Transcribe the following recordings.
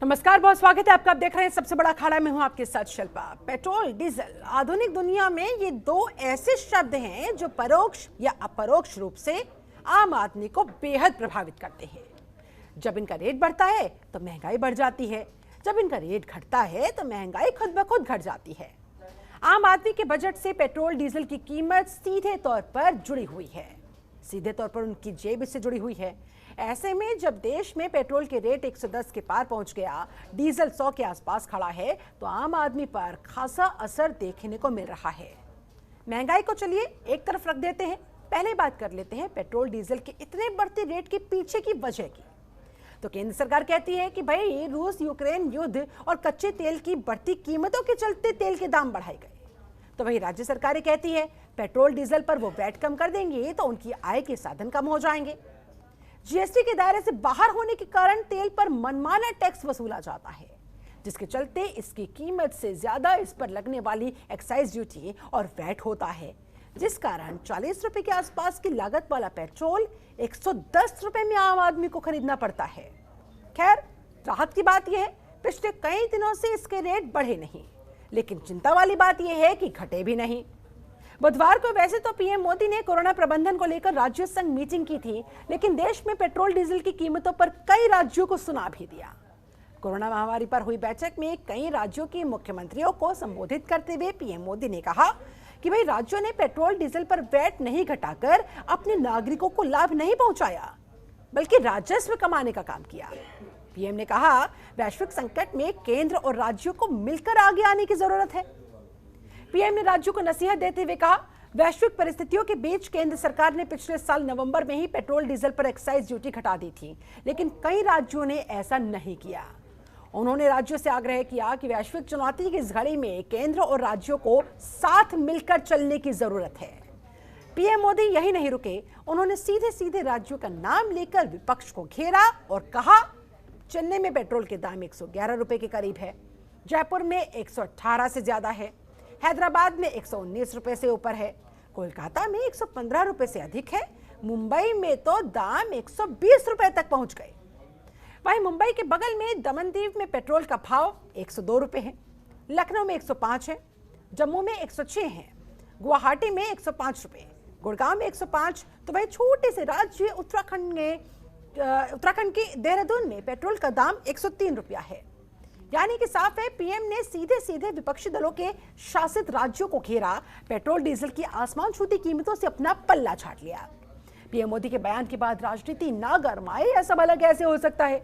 नमस्कार, बहुत स्वागत है आपका। आप देख रहे हैं सबसे बड़ा अखाड़ा में हूं आपके साथ शिल्पा। पेट्रोल डीजल आधुनिक दुनिया में ये दो ऐसे शब्द हैं जो परोक्ष या अपरोक्ष रूप से आम आदमी को बेहद प्रभावित करते हैं। जब इनका रेट बढ़ता है तो महंगाई बढ़ जाती है, जब इनका रेट घटता है तो महंगाई खुद ब खुद घट जाती है। आम आदमी के बजट से पेट्रोल डीजल की कीमत सीधे तौर पर जुड़ी हुई है, सीधे तौर पर उनकी जेब इससे जुड़ी हुई है। ऐसे में जब देश में पेट्रोल के रेट 110 के पार पहुंच गया, डीजल 100 के आसपास खड़ा है, तो आम आदमी पर खासा असर देखने को मिल रहा है। महंगाई को चलिए एक तरफ रख देते हैं, पहले बात कर लेते हैं पेट्रोल डीजल के इतने बढ़ते रेट के पीछे की वजह की। तो केंद्र सरकार कहती है कि भाई रूस यूक्रेन युद्ध और कच्चे तेल की बढ़ती कीमतों के चलते तेल के दाम बढ़ाए गए। तो वही राज्य सरकारें कहती है पेट्रोल डीजल पर वो वैट कम कर देंगे तो उनकी आय के साधन कम हो जाएंगे। जीएसटी के दायरे से बाहर होने के कारण तेल पर मनमाना टैक्स वसूला जाता है, जिसके चलते इसकी कीमत से ज्यादा इस पर लगने वाली एक्साइज ड्यूटी और वैट होता है, जिस कारण 40 रुपए के आसपास की लागत वाला पेट्रोल 110 रुपए में आम आदमी को खरीदना पड़ता है। खैर, राहत की बात यह है पिछले कई दिनों से इसके रेट बढ़े नहीं, लेकिन चिंता वाली बात यह है कि घटे भी नहीं। बुधवार को वैसे तो पीएम मोदी ने कोरोना प्रबंधन को लेकर राज्य संग मीटिंग की थी, लेकिन देश में पेट्रोल डीजल की कीमतों पर कई राज्यों को सुना भी दिया। कोरोना महामारी पर हुई बैठक में कई राज्यों के मुख्यमंत्रियों को संबोधित करते हुए पीएम मोदी ने कहा कि भाई राज्यों ने पेट्रोल डीजल पर वैट नहीं घटाकर अपने नागरिकों को लाभ नहीं पहुंचाया, बल्कि राजस्व कमाने का काम किया। पीएम ने कहा वैश्विक संकट में केंद्र और राज्यों को मिलकर आगे आने की जरूरत है। पीएम ने राज्यों को नसीहत देते हुए कहा वैश्विक परिस्थितियों के बीच केंद्र सरकार ने पिछले साल नवंबर में ही पेट्रोल डीजल पर एक्साइज ड्यूटी घटा दी थी, लेकिन कई राज्यों ने ऐसा नहीं किया। उन्होंने राज्यों से आग्रह किया कि वैश्विक चुनौती की इस घड़ी में केंद्र और राज्यों को साथ मिलकर चलने की जरूरत है। पीएम मोदी यही नहीं रुके, उन्होंने सीधे सीधे राज्यों का नाम लेकर विपक्ष को घेरा और कहा चेन्नई में पेट्रोल के दाम 111 रुपए के करीब है, जयपुर में 118 से ज्यादा है, हैदराबाद में 119 रुपए से ऊपर है, कोलकाता में 115 रुपए से अधिक है, मुंबई में तो दाम 120 रुपए तक पहुंच गए। वहीं मुंबई के बगल में दमनदीव में पेट्रोल का भाव 102 रुपए है, लखनऊ में 105 है, जम्मू में 106 है, गुवाहाटी में 105 रुपए, गुड़गांव में 105। तो वही छोटे से राज्य उत्तराखंड के देहरादून में पेट्रोल का दाम 103 रुपया है। यानी कि साफ है पीएम ने सीधे सीधे विपक्षी दलों के शासित राज्यों को घेरा, पेट्रोल डीजल की आसमान छूती कीमतों से अपना पल्ला छाट लिया। पीएम मोदी के बयान के बाद राजनीति ना गरमाए, ऐसा भला कैसे हो सकता है?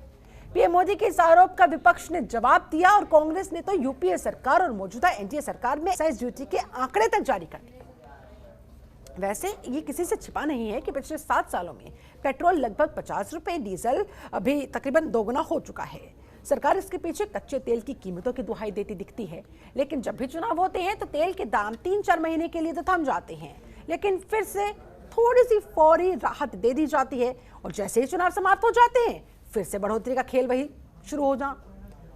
पीएम मोदी के इस आरोप का विपक्ष ने जवाब दिया और कांग्रेस ने तो यूपीए सरकार और मौजूदा एनडीए सरकार में एक्साइज ड्यूटी के आंकड़े तक जारी कर दिए। वैसे ये किसी से छिपा नहीं है कि पिछले 7 सालों में पेट्रोल लगभग 50 रुपए, डीजल अभी तकरीबन दोगुना हो चुका है। सरकार इसके पीछे कच्चे तेल की कीमतों की दुहाई देती दिखती है, लेकिन जब भी चुनाव होते हैं तो तेल के दाम 3-4 महीने के लिए तो थम जाते हैं, लेकिन फिर से थोड़ी सी फौरी राहत दे दी जाती है और जैसे ही चुनाव समाप्त हो जाते हैं फिर से बढ़ोतरी का खेल वही शुरू हो जा,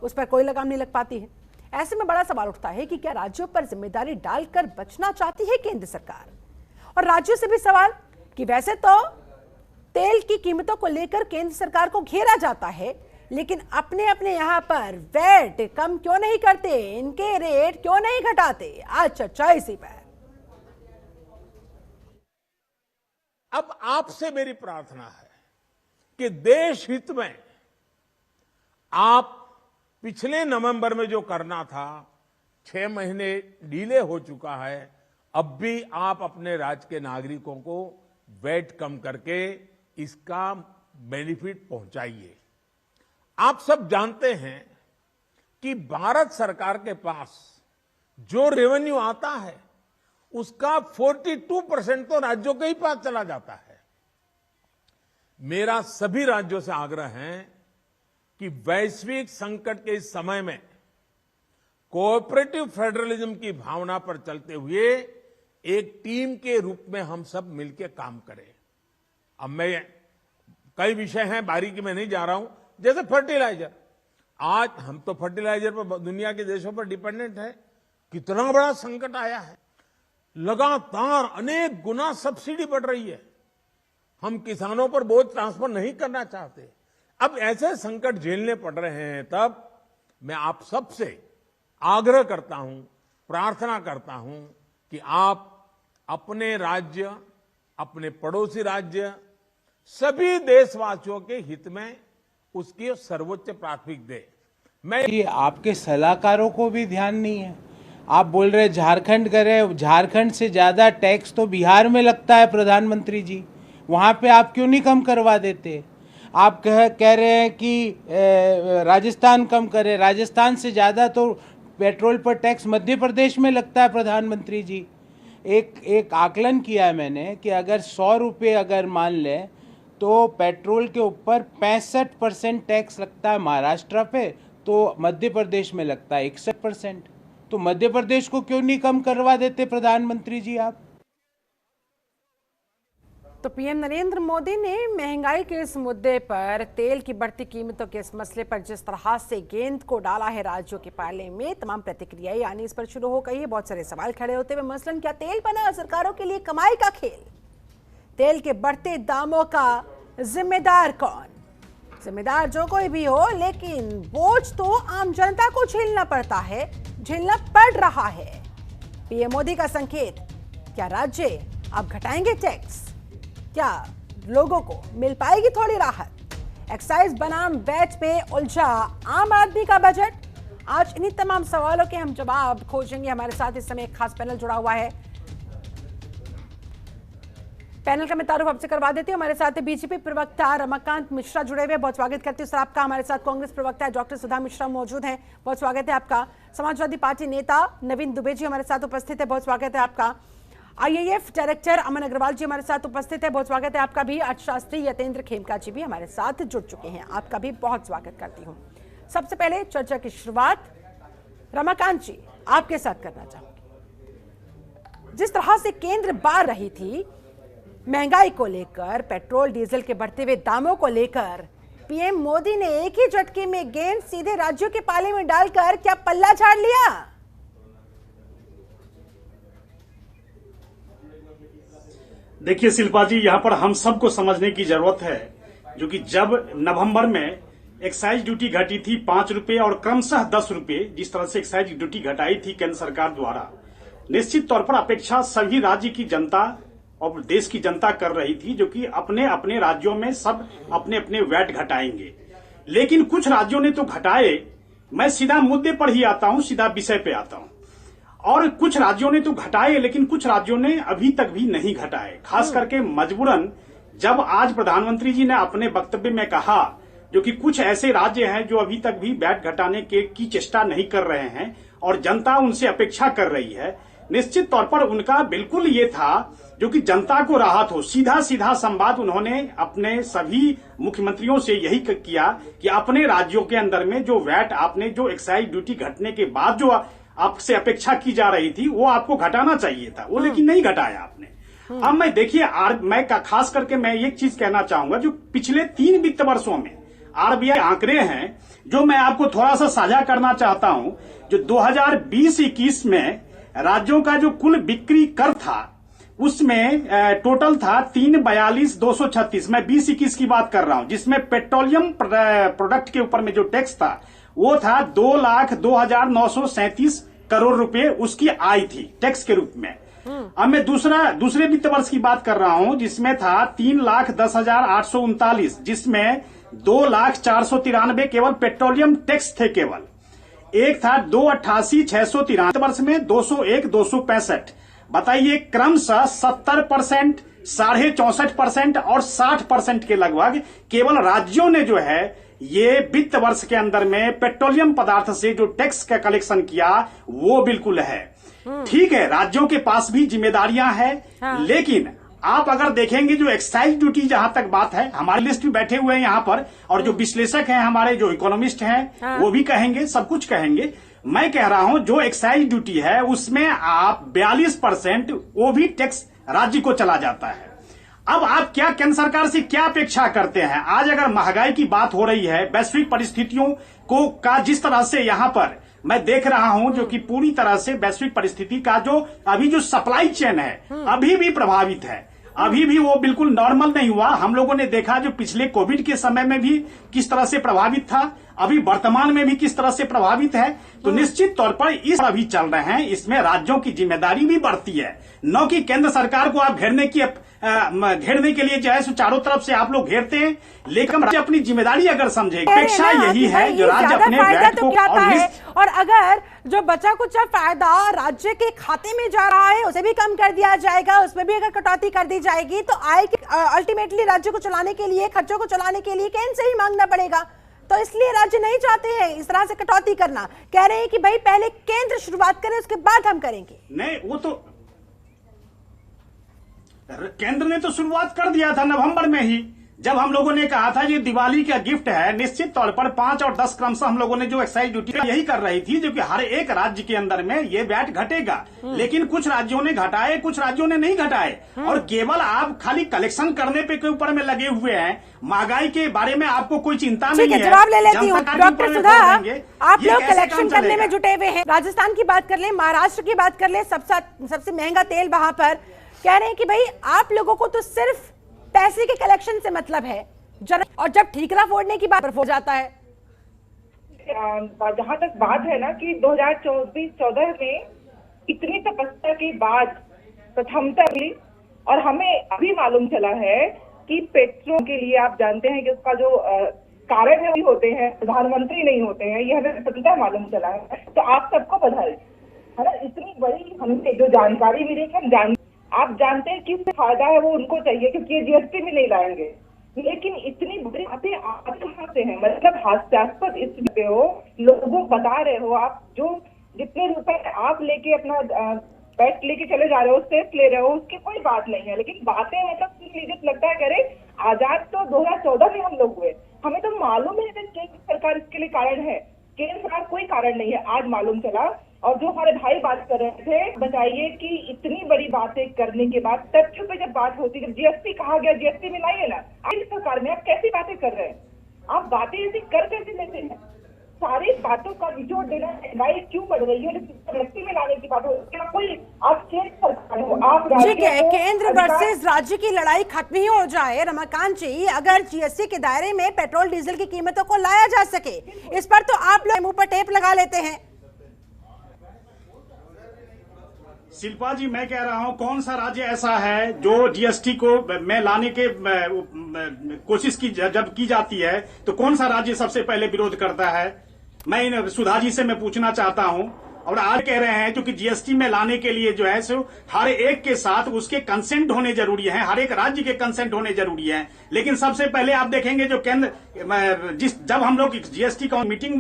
उस पर कोई लगाम नहीं लग पाती है। ऐसे में बड़ा सवाल उठता है कि क्या राज्यों पर जिम्मेदारी डालकर बचना चाहती है केंद्र सरकार? और राज्यों से भी सवाल कि वैसे तो तेल की कीमतों को लेकर केंद्र सरकार को घेरा जाता है, लेकिन अपने अपने यहां पर वैट कम क्यों नहीं करते, इनके रेट क्यों नहीं घटाते? आज चर्चा इसी पर। अब आपसे मेरी प्रार्थना है कि देश हित में आप पिछले नवंबर में जो करना था, 6 महीने डिले हो चुका है, अब भी आप अपने राज्य के नागरिकों को वैट कम करके इसका बेनिफिट पहुंचाइए। आप सब जानते हैं कि भारत सरकार के पास जो रेवेन्यू आता है उसका 42% तो राज्यों के ही पास चला जाता है। मेरा सभी राज्यों से आग्रह है कि वैश्विक संकट के इस समय में कोऑपरेटिव फेडरलिज्म की भावना पर चलते हुए एक टीम के रूप में हम सब मिलकर काम करें। अब मैं कई विषय हैं, बारीकी में नहीं जा रहा हूं, जैसे फर्टिलाइजर। आज हम तो फर्टिलाइजर पर दुनिया के देशों पर डिपेंडेंट है। कितना बड़ा संकट आया है, लगातार अनेक गुना सब्सिडी बढ़ रही है। हम किसानों पर बोझ ट्रांसफर नहीं करना चाहते। अब ऐसे संकट झेलने पड़ रहे हैं, तब मैं आप सबसे आग्रह करता हूं, प्रार्थना करता हूं कि आप अपने राज्य, अपने पड़ोसी राज्य, सभी देशवासियों के हित में उसकी सर्वोच्च प्राथमिक दे। मैं ये आपके सलाहकारों को भी ध्यान नहीं है। आप बोल रहे झारखंड करे, झारखंड से ज्यादा टैक्स तो बिहार में लगता है प्रधानमंत्री जी, वहां पे आप क्यों नहीं कम करवा देते? आप कह रहे हैं कि राजस्थान कम करे, राजस्थान से ज्यादा तो पेट्रोल पर टैक्स मध्य प्रदेश में लगता है प्रधानमंत्री जी। एक आकलन किया है मैंने कि अगर 100 रुपये अगर मान लें तो पेट्रोल के ऊपर 65% टैक्स लगता है महाराष्ट्र पे, तो मध्य प्रदेश में लगता है 61%। तो मध्य प्रदेश को क्यों नहीं कम करवा देते प्रधानमंत्री जी आप? तो पीएम नरेंद्र मोदी ने महंगाई के इस मुद्दे पर, तेल की बढ़ती कीमतों के इस मसले पर जिस तरह से गेंद को डाला है राज्यों के पाले में, तमाम प्रतिक्रियाएं आनी इस पर शुरू हो गई है। बहुत सारे सवाल खड़े होते हुए, मसलन क्या तेल बना सरकारों के लिए कमाई का खेल? तेल के बढ़ते दामों का जिम्मेदार कौन? जिम्मेदार जो कोई भी हो, लेकिन बोझ तो आम जनता को झेलना पड़ता है, झेलना पड़ रहा है। पीएम मोदी का संकेत, क्या राज्य अब घटाएंगे टैक्स? क्या लोगों को मिल पाएगी थोड़ी राहत? एक्साइज बनाम वैट पे उलझा आम आदमी का बजट। आज इन्हीं तमाम सवालों के हम जवाब खोजेंगे। हमारे साथ इस समय एक खास पैनल जुड़ा हुआ है। पैनल का मैं तारुफ आपसे करवा देती हूँ। हमारे साथ है बीजेपी प्रवक्ता रमाकांत मिश्रा जुड़े हुए, बहुत स्वागत करती हूँ सर आपका। हमारे साथ कांग्रेस प्रवक्ता है डॉक्टर सुधा मिश्रा मौजूद हैं, बहुत स्वागत है आपका। समाजवादी पार्टी नेता नवीन दुबे जी हमारे साथ उपस्थित है, बहुत स्वागत है आपका। आईएएफ डायरेक्टर अमन अग्रवाल जी हमारे साथ उपस्थित है, बहुत स्वागत है आपका भी। अर्थशास्त्री यतेंद्र खेमका जी भी हमारे साथ जुड़ चुके हैं, आपका भी बहुत स्वागत करती हूँ। सबसे पहले चर्चा की शुरुआत रमाकांत जी आपके साथ करना चाहूंगी। जिस तरह से केंद्र बार रही थी महंगाई को लेकर, पेट्रोल डीजल के बढ़ते हुए दामों को लेकर, पीएम मोदी ने एक ही झटके में गेंद सीधे राज्यों के पाले में डालकर क्या पल्ला झाड़ लिया? देखिए शिल्पा जी, यहाँ पर हम सबको समझने की जरूरत है, जो कि जब नवंबर में एक्साइज ड्यूटी घटी थी 5 रुपए और क्रमशः 10 रुपए, जिस तरह से एक्साइज ड्यूटी घटाई थी केंद्र सरकार द्वारा, निश्चित तौर पर अपेक्षा सभी राज्य की जनता और देश की जनता कर रही थी, जो कि अपने अपने राज्यों में सब अपने अपने वैट घटाएंगे। लेकिन कुछ राज्यों ने तो घटाए। मैं सीधा मुद्दे पर ही आता हूं, सीधा विषय पे आता हूं। और कुछ राज्यों ने तो घटाए, लेकिन कुछ राज्यों ने अभी तक भी नहीं घटाए, खास करके मजबूरन। जब आज प्रधानमंत्री जी ने अपने वक्तव्य में कहा, जो कि कुछ ऐसे राज्य हैं जो अभी तक भी वैट घटाने की चेष्टा नहीं कर रहे हैं और जनता उनसे अपेक्षा कर रही है, निश्चित तौर पर उनका बिल्कुल ये था जो कि जनता को राहत हो। सीधा सीधा संवाद उन्होंने अपने सभी मुख्यमंत्रियों से यही किया कि अपने राज्यों के अंदर में जो वैट आपने, जो एक्साइज ड्यूटी घटने के बाद जो आपसे अपेक्षा की जा रही थी, वो आपको घटाना चाहिए था, वो लेकिन नहीं घटाया आपने। अब मैं देखिए, मैं खास करके मैं एक चीज कहना चाहूंगा, जो पिछले 3 वित्त वर्षों में आरबीआई आंकड़े हैं, जो मैं आपको थोड़ा सा साझा करना चाहता हूं। जो 2020-21 में राज्यों का जो कुल बिक्री कर था, उसमें टोटल था 342,236। मैं 20-21 की बात कर रहा हूं, जिसमें पेट्रोलियम प्रोडक्ट के ऊपर में जो टैक्स था वो था 2,02,937 करोड़ रुपए उसकी आय थी टैक्स के रूप में। अब मैं दूसरे वित्त वर्ष की बात कर रहा हूं, जिसमें था 3,10,839, जिसमें 2,04,93 केवल पेट्रोलियम टैक्स थे केवल। एक था 2,88,693 वर्ष में 201,265। बताइए, क्रमशः 70%, 64% और 60% के लगभग केवल राज्यों ने जो है ये वित्त वर्ष के अंदर में पेट्रोलियम पदार्थ से जो टैक्स का कलेक्शन किया, वो बिल्कुल है। ठीक है, राज्यों के पास भी जिम्मेदारियां हैं। हाँ। लेकिन आप अगर देखेंगे, जो एक्साइज ड्यूटी जहां तक बात है, हमारे लिस्ट में बैठे हुए हैं यहाँ पर, और जो विश्लेषक हैं हमारे, जो इकोनॉमिस्ट हैं, हाँ। वो भी कहेंगे, सब कुछ कहेंगे। मैं कह रहा हूं, जो एक्साइज ड्यूटी है उसमें आप 42% वो भी टैक्स राज्य को चला जाता है। अब आप क्या केंद्र सरकार से क्या अपेक्षा करते हैं? आज अगर महंगाई की बात हो रही है, वैश्विक परिस्थितियों का जिस तरह से यहां पर मैं देख रहा हूं, जो कि पूरी तरह से वैश्विक परिस्थिति का जो अभी जो सप्लाई चेन है अभी भी प्रभावित है। अभी भी वो बिल्कुल नॉर्मल नहीं हुआ। हम लोगों ने देखा जो पिछले कोविड के समय में भी किस तरह से प्रभावित था, अभी वर्तमान में भी किस तरह से प्रभावित है। तो निश्चित तौर पर इस अभी चल रहे हैं, इसमें राज्यों की जिम्मेदारी भी बढ़ती है। न कि केंद्र सरकार को आप घेरने के लिए जो है सो चारों तरफ से आप लोग घेरते हैं, लेकिन राज्य अपनी जिम्मेदारी अगर समझे, अपेक्षा यही है जो राज्य अपने वैट को और अगर जो बचा कुछ फायदा राज्य के खाते में जा रहा है उसे भी कम कर दिया जाएगा, उसमें भी अगर कटौती कर दी जाएगी तो आय अल्टीमेटली राज्य को चलाने के लिए, खर्चों को चलाने के लिए केंद्र से ही मांगना पड़ेगा। तो इसलिए राज्य नहीं चाहते हैं इस तरह से कटौती करना, कह रहे हैं कि भाई पहले केंद्र शुरुआत करे उसके बाद हम करेंगे। नहीं, वो तो केंद्र ने तो शुरुआत कर दिया था नवंबर में ही, जब हम लोगों ने कहा था ये दिवाली का गिफ्ट है। निश्चित तौर पर 5 और 10 क्रमशः हम लोगों ने जो एक्साइज ड्यूटी यही कर रही थी, जो कि हर एक राज्य के अंदर में ये वैट घटेगा। लेकिन कुछ राज्यों ने घटाए, कुछ राज्यों ने नहीं घटाए। और केवल आप खाली कलेक्शन करने पे के ऊपर में लगे हुए हैं, महंगाई के बारे में आपको कोई चिंता नहीं है। जवाब ले लेती हूँ डॉक्टर सुधा, आप लोग कलेक्शन करने में जुटे हुए हैं। राजस्थान की बात कर ले, महाराष्ट्र की बात कर ले, सबसे महंगा तेल वहां पर कह रहे हैं कि भाई आप लोगों को तो सिर्फ पैसे के कलेक्शन से मतलब है, और जब ठीकरा फोड़ने की बात हो जाता है। जहां तक बात है ना कि 2014 में इतनी तपस्या के बाद प्रथमता मिली, और हमें अभी मालूम चला है कि पेट्रोल के लिए आप जानते हैं कि उसका जो कारण है, होते हैं प्रधानमंत्री नहीं होते हैं, ये हमें प्रथमता मालूम चला है। तो आप सबको बधाई है ना, इतनी बड़ी हमसे जो जानकारी मिली कि आप जानते हैं कि फायदा है वो उनको चाहिए, क्योंकि ये जीएसटी में नहीं लाएंगे। लेकिन इतनी बड़ी बातें आप कहाँ से हैं, मतलब हास्यास्पद इसलिए हो, लोगों को बता रहे हो आप जो जितने रुपए आप लेके अपना पैट लेके चले जा रहे हो, सेफ ले रहे हो, उसकी कोई बात नहीं है। लेकिन बातें मतलब सुन लीजिए, लगता है करे आजाद तो 2014 में हम लोग हुए, हमें तो मालूम है कि केंद्र सरकार इसके लिए कारण है, केंद्र सरकार कोई कारण नहीं है, आज मालूम चला। और जो हमारे भाई बात कर रहे थे, बताइए कि इतनी बड़ी बातें करने के बाद तथ्यों पे जब बात होती है, जीएसटी कहा गया, जीएसटी में लाइए ना, केंद्र सरकार में आप कैसी बातें कर रहे हैं, आप बातें ऐसी कर कैसे लेते हैं, सारी बातों का निचोड़ देना, महंगाई क्यों बढ़ रही है, जीएसटी में लाने की बात हो, क्या कोई आप केंद्र सरकार हो, आप केंद्र वर्सेस राज्य की लड़ाई खत्म ही हो जाए रमाकांत जी, अगर जीएसटी के दायरे में पेट्रोल डीजल की कीमतों को लाया जा सके, इस पर तो आप लोग मुंह पर टेप लगा लेते हैं। शिल्पा जी, मैं कह रहा हूं कौन सा राज्य ऐसा है जो जीएसटी को में लाने के कोशिश की जब की जाती है तो कौन सा राज्य सबसे पहले विरोध करता है? मैं सुधा जी से मैं पूछना चाहता हूं। और आज कह रहे हैं क्योंकि जीएसटी में लाने के लिए जो है सो हर एक के साथ उसके कंसेंट होने जरूरी है, हर एक राज्य के कंसेंट होने जरूरी है। लेकिन सबसे पहले आप देखेंगे जो केंद्र जब हम लोग जीएसटी का मीटिंग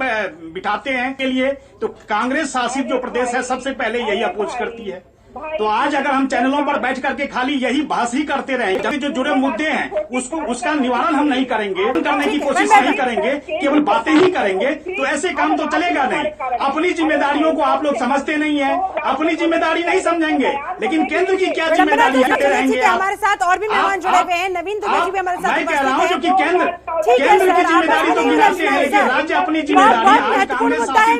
बिठाते हैं के लिए, तो कांग्रेस शासित जो प्रदेश है सबसे पहले यही अपोज करती है। तो आज अगर हम चैनलों पर बैठ करके खाली यही बहस ही करते रहेंगे, जो जुड़े मुद्दे हैं उसका निवारण हम नहीं करेंगे, करने की कोशिश नहीं करेंगे, केवल बातें ही करेंगे, तो ऐसे काम तो चलेगा नहीं। अपनी जिम्मेदारियों को आप लोग समझते नहीं है, अपनी जिम्मेदारी नहीं समझेंगे, लेकिन केंद्र की क्या जिम्मेदारी रहेंगे? हमारे साथ और भी मेहमान जुड़े हुए हैं, नवीन दुबे जी भी हमारे साथ। मैं कह रहा हूँ जो कि केंद्र की जिम्मेदारी तो गिनाते हैं, लेकिन राज्य अपनी जिम्मेदारी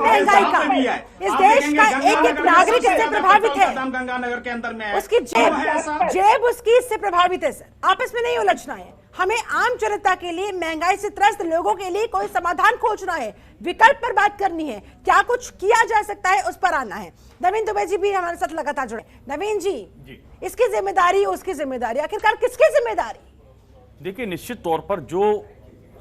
भी है। इस देश का एक एक नागरिक इससे प्रभावित है, गंगानगर के अंदर में उसकी जेब उसकी इससे प्रभावित है। सर, आपस में नहीं उलझना है, हमें आम जनता के लिए, महंगाई से त्रस्त लोगों के लिए कोई समाधान खोजना है, विकल्प पर बात करनी है, क्या कुछ किया जा सकता है उस पर आना है। नवीन दुबे जी भी हमारे साथ लगातार जुड़े। नवीन जी, इसकी जिम्मेदारी, उसकी जिम्मेदारी, आखिरकार किसकी जिम्मेदारी? देखिए, निश्चित तौर पर जो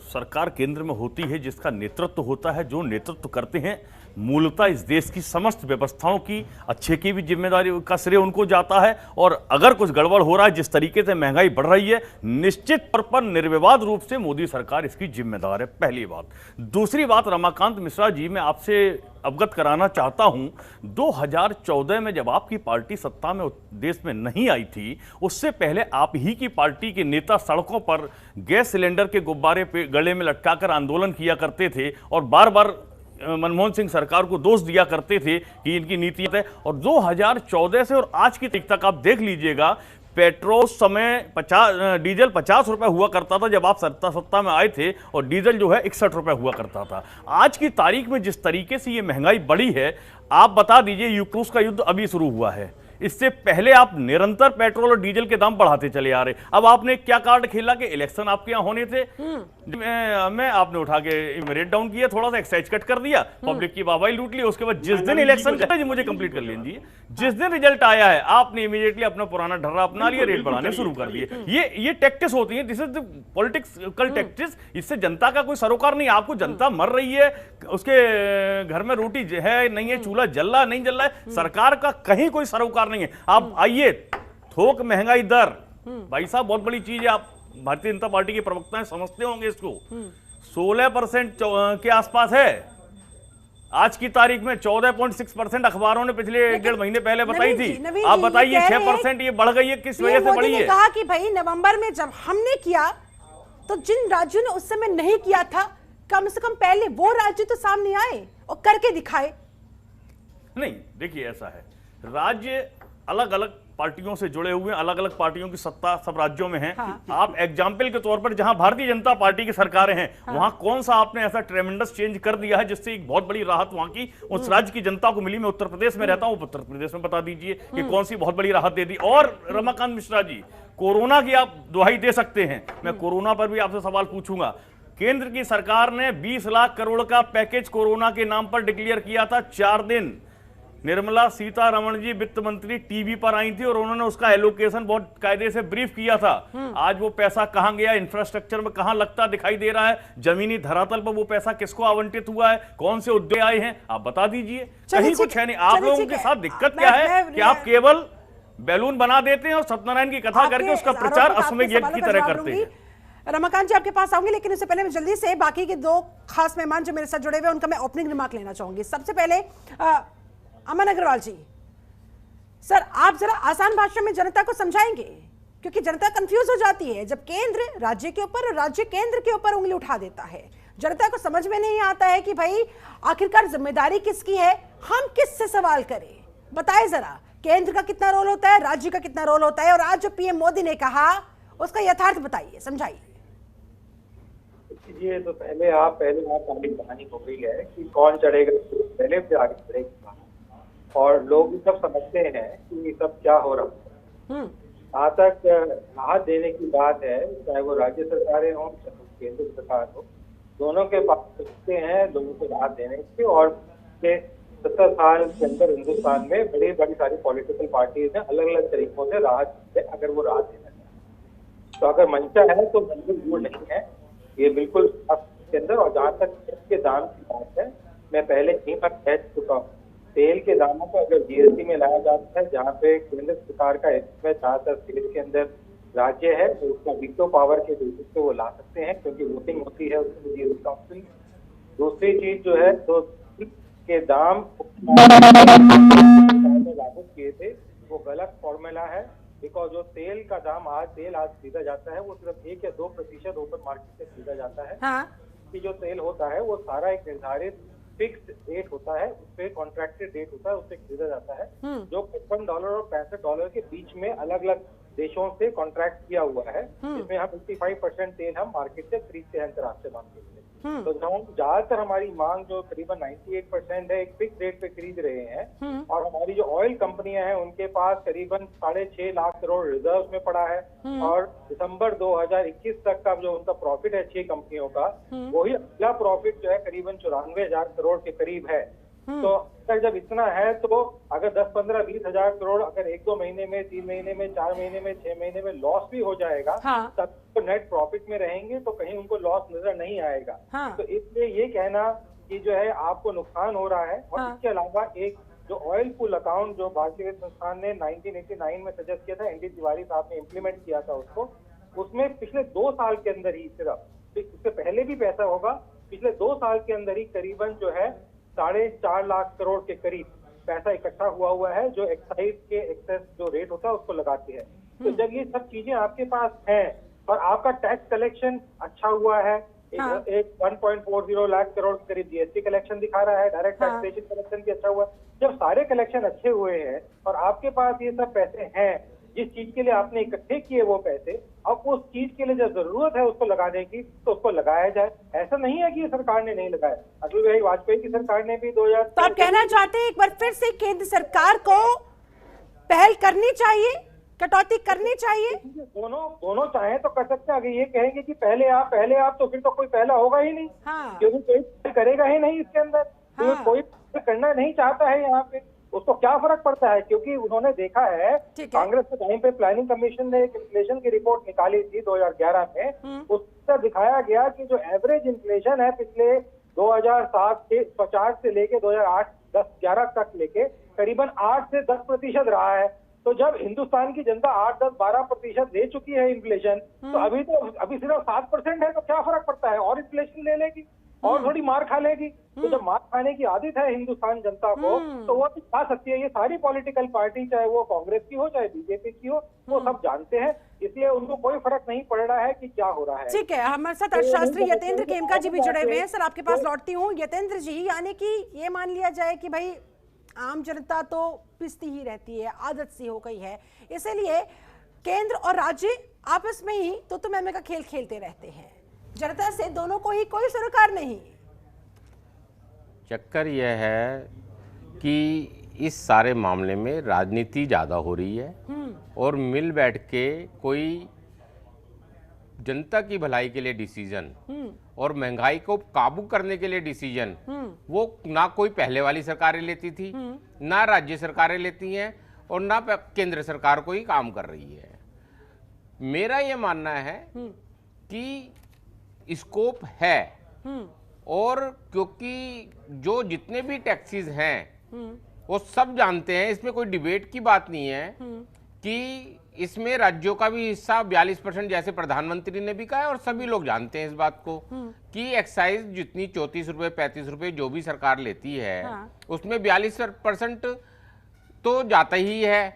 सरकार केंद्र में होती है, जिसका नेतृत्व होता है, जो नेतृत्व करते हैं, मूलतः इस देश की समस्त व्यवस्थाओं की अच्छे की भी जिम्मेदारी का श्रेय उनको जाता है। और अगर कुछ गड़बड़ हो रहा है, जिस तरीके से महंगाई बढ़ रही है, निश्चित तौर पर निर्विवाद रूप से मोदी सरकार इसकी जिम्मेदार है, पहली बात। दूसरी बात, रमाकांत मिश्रा जी, मैं आपसे अवगत कराना चाहता हूं, 2014 में जब आपकी पार्टी सत्ता में देश में नहीं आई थी, उससे पहले आप ही की पार्टी के नेता सड़कों पर गैस सिलेंडर के गुब्बारे पे गले में लटकाकर आंदोलन किया करते थे और बार बार मनमोहन सिंह सरकार को दोष दिया करते थे कि इनकी नीति है। और 2014 से और आज की तारीख तक आप देख लीजिएगा, पेट्रोल समय डीजल 50 रुपए हुआ करता था जब आप सत्ता में आए थे, और डीजल जो है 61 रुपए हुआ करता था। आज की तारीख में जिस तरीके से ये महंगाई बढ़ी है, आप बता दीजिए, यूक्रेन का युद्ध अभी शुरू हुआ है, इससे पहले आप निरंतर पेट्रोल और डीजल के दाम बढ़ाते चले आ रहे। अब आपने क्या कार्ड खेला कि इलेक्शन आपके यहाँ होने थे, मैं आपने उठा के रेट डाउन किया, थोड़ा सा एक्साइज कट कर दिया, पब्लिक की वाहवाही लूट ली। उसके बाद जिस दिन इलेक्शन जी मुझे कंप्लीट कर लीजिए, जिस दिन रिजल्ट आया है आपने इमीडिएटली अपना पुराना ढर्रा अपना लिया, रेट बढ़ाने शुरू कर दिए। ये टैक्टिस होती है, this is the political tactics. इससे जनता का कोई सरोकार नहीं। आपको जनता मर रही है, उसके घर में रोटी है नहीं है, चूल्हा जल रहा नहीं जल रहा है, सरकार का कहीं कोई सरोकार नहीं है। आप आइए, थोक महंगाई दर भाई साहब बहुत बड़ी चीज है। आप भारतीय जनता पार्टी के प्रवक्ता हैं, समझते होंगे इसको। 16% के आसपास है। आज की तारीख में 14.6% अखबारों ने पिछले 1.5 महीने पहले बताई थी। आप बताइए 6% ये बढ़ गई है, किस वजह से बढ़ी है? कहा कि भाई नवंबर में जब हमने किया तो जिन राज्यों ने उस समय नहीं किया था, कम से कम पहले वो राज्य तो सामने आए और करके दिखाए। नहीं, देखिए ऐसा है, राज्य अलग अलग पार्टियों से जुड़े हुए हैं, अलग अलग पार्टियों की सत्ता सब राज्यों में है। हाँ। आप एग्जाम्पल के तौर पर जहां भारतीय जनता पार्टी की सरकारें हैं, हाँ। वहां कौन सा आपने ऐसा ट्रेमेंडस चेंज कर दिया है जिससे एक बहुत बड़ी राहत वहां की उस राज्य की जनता को मिली? मैं उत्तर प्रदेश में रहता हूं, उत्तर प्रदेश में बता दीजिए कि कौन सी बहुत बड़ी राहत दे दी। और रमाकांत मिश्रा जी, कोरोना की आप दुहाई दे सकते हैं, मैं कोरोना पर भी आपसे सवाल पूछूंगा। केंद्र की सरकार ने 20 लाख करोड़ का पैकेज कोरोना के नाम पर डिक्लेयर किया था। 4 दिन निर्मला सीतारमण जी वित्त मंत्री टीवी पर आई थी और उन्होंने उसका एलोकेशन बहुत कायदे से ब्रीफ किया था। आज वो पैसा कहां गया, इंफ्रास्ट्रक्चर में कहां लगता दिखाई दे रहा है, जमीनी धरातल पर वो पैसा किसको आवंटित हुआ है, कौन से उद्देश्य आए हैं, आप बता दीजिए। कहीं कुछ है नहीं। आप लोगों के साथ दिक्कत क्या है कि आप केवल बैलून बना देते हैं और सत्यनारायण की कथा करके उसका प्रचार अश्वमेध यज्ञ की तरह करते हैं। रमाकांत जी आपके पास आऊंगी, लेकिन उससे पहले मैं जल्दी से बाकी के 2 खास मेहमान जो मेरे साथ जुड़े हुए हैं उनका मैं ओपनिंग रिमार्क लेना चाहूंगी। सबसे पहले अमन अग्रवाल जी, सर आप जरा आसान भाषा में जनता को समझाएंगे, क्योंकि जनता कंफ्यूज हो जाती है जब केंद्र राज्य के ऊपर और राज्य केंद्र के ऊपर उंगली उठा देता है। जनता को समझ में नहीं आता है कि भाई आखिरकार जिम्मेदारी किसकी है, हम किससे सवाल करें। बताएं जरा, केंद्र का कितना रोल होता है, राज्य का कितना रोल होता है, और आज जो पीएम मोदी ने कहा उसका यथार्थ बताइए, समझाइए। ये तो पहले आप आगे कहानी हो गई है कि कौन चढ़ेगा पहले, फिर आगे चढ़ेगा, और लोग सब समझते हैं कि सब क्या हो रहा है। जहाँ तक राहत देने की बात है, चाहे वो राज्य सरकारें हों चाहे केंद्र सरकार हो, दोनों के पास सकते हैं लोगों को राहत देने की। और 70 साल के अंदर हिंदुस्तान में बड़ी बड़ी सारी पॉलिटिकल पार्टीज हैं, अलग अलग तरीकों से राहत, अगर वो राहत देना चाहते, तो अगर मंशा है तो बिल्कुल दूर नहीं है ये, बिल्कुल के अंदर। और जहाँ तक तेल के दाम की बात है, मैं पहले यहीं पर कह चुका हूँ, तेल के दामों को अगर जीएसटी में लाया जाता है, जहाँ पे केंद्र सरकार का हिस्सा ज्यादातर तेल के अंदर राज्य है, तो उसका वीटो पावर के बेसिस पे वो ला सकते हैं, क्योंकि वोटिंग होती है उसमें जीएसटी काउंसिल। दूसरी चीज जो है, तो के दाम लागू किए थे वो गलत फॉर्मूला है, बिकॉज जो तेल का दाम आज खरीदा जाता है वो सिर्फ 1 या 2% ओपन मार्केट से खरीदा जाता है। हाँ। कि जो तेल होता है वो सारा एक निर्धारित फिक्स्ड रेट होता है, उसपे कॉन्ट्रैक्टेड रेट होता है, उससे खरीदा जाता है, जो $55 और $65 के बीच में अलग अलग देशों से कॉन्ट्रैक्ट किया हुआ है, जिसमें हम 55% तेल हम मार्केट से खरीदते हैं अंतर्राष्ट्रीय मार्केट से। तो ज्यादातर हमारी मांग जो करीबन 98% है, एक फिक्स रेट पे खरीद रहे हैं। और हमारी जो ऑयल कंपनियां हैं उनके पास करीबन 6.5 लाख करोड़ रिजर्व में पड़ा है, और दिसंबर 2021 तक का जो उनका प्रॉफिट है 6 कंपनियों का, वही अगला प्रॉफिट जो है करीबन 94,000 करोड़ के करीब है। तो अगर जब इतना है, तो अगर 10, 15, 20 हजार करोड़ अगर 1-2 महीने में, 3 महीने में, 4 महीने में, 6 महीने में लॉस भी हो जाएगा, हाँ। तब तो नेट प्रॉफिट में रहेंगे, तो कहीं उनको लॉस नजर नहीं आएगा। हाँ। तो इसलिए ये कहना कि जो है आपको नुकसान हो रहा है। और इसके अलावा एक जो ऑयल पूल अकाउंट जो भारतीय संस्थान ने 1989 में सजेस्ट किया था, एनडी तिवारी साहब ने इम्प्लीमेंट किया था उसको, उसमें पिछले 2 साल के अंदर ही, सिर्फ इससे पहले भी पैसा होगा, पिछले 2 साल के अंदर ही करीबन जो है 4.5 लाख करोड़ के करीब पैसा इकट्ठा हुआ है, जो एक्साइज के एक्सेस जो रेट होता है उसको लगाती है। तो जब ये सब चीजें आपके पास हैं और आपका टैक्स कलेक्शन अच्छा हुआ है, एक 1.40 लाख करोड़ के करीब जीएसटी कलेक्शन दिखा रहा है, डायरेक्ट टैक्सेशन कलेक्शन भी अच्छा हुआ है, जब सारे कलेक्शन अच्छे हुए हैं और आपके पास ये सब पैसे हैं, जिस चीज के लिए आपने इकट्ठे किए वो पैसे, अब उस चीज के लिए जो जरूरत है उसको लगाने की, तो उसको लगाया जाए। ऐसा नहीं है कि ये सरकार ने नहीं लगाया, अटल बिहारी वाजपेयी की सरकार ने भी 2000। तो आप कहना चाहते हैं एक बार फिर से केंद्र सरकार को पहल करनी चाहिए, कटौती करनी चाहिए? दोनों चाहें तो कर सकते हैं। अगर ये कहेंगे कि पहले आप तो फिर तो कोई पहला होगा ही नहीं। क्योंकि कोई करेगा ही नहीं इसके अंदर। क्योंकि कोई करना नहीं चाहता है यहाँ पे, उसको क्या फर्क पड़ता है? क्योंकि उन्होंने देखा है कांग्रेस के टाइम पे प्लानिंग कमीशन ने एक इन्फ्लेशन की रिपोर्ट निकाली थी 2011 में। उससे दिखाया गया कि जो एवरेज इन्फ्लेशन है पिछले 2007 से 50 से लेके 2008 10 11 तक लेके करीबन 8 से 10% रहा है। तो जब हिंदुस्तान की जनता 8 10 12% ले चुकी है इन्फ्लेशन, तो अभी सिर्फ 7% है, तो क्या फर्क पड़ता है? और इन्फ्लेशन ले लेगी और थोड़ी मार खा लेगी। तो जब मार खाने की आदत है हिंदुस्तान जनता को, तो वो भी खा सकती है। ये सारी पॉलिटिकल पार्टी, चाहे वो कांग्रेस की हो चाहे बीजेपी की हो, वो सब जानते हैं। इसलिए उनको कोई फर्क नहीं पड़ रहा है कि क्या हो रहा है। ठीक है, हमारे साथ अर्थशास्त्री यतेंद्र खेमका जी भी जुड़े हुए हैं। सर, आपके पास लौटती हूँ। यतेंद्र जी, यानी कि ये मान लिया जाए कि भाई आम जनता तो पिसती ही रहती है, आदत सी हो गई है, इसीलिए केंद्र और राज्य आपस में ही तो मैमे का खेल खेलते रहते हैं, जनता से दोनों को ही कोई सरोकार नहीं। चक्कर यह है कि इस सारे मामले में राजनीति ज़्यादा हो रही है और मिल बैठ के कोई जनता की भलाई के लिए डिसीजन और महंगाई को काबू करने के लिए डिसीजन वो ना कोई पहले वाली सरकारें लेती थी, ना राज्य सरकारें लेती हैं और ना केंद्र सरकार कोई काम कर रही है। मेरा ये मानना है कि स्कोप है, और क्योंकि जो जितने भी टैक्सेस हैं वो सब जानते हैं, इसमें कोई डिबेट की बात नहीं है कि इसमें राज्यों का भी हिस्सा 42% जैसे प्रधानमंत्री ने भी कहा है, और सभी लोग जानते हैं इस बात को कि एक्साइज जितनी 34 रुपए 35 रुपए जो भी सरकार लेती है, उसमें 42% तो जाता ही है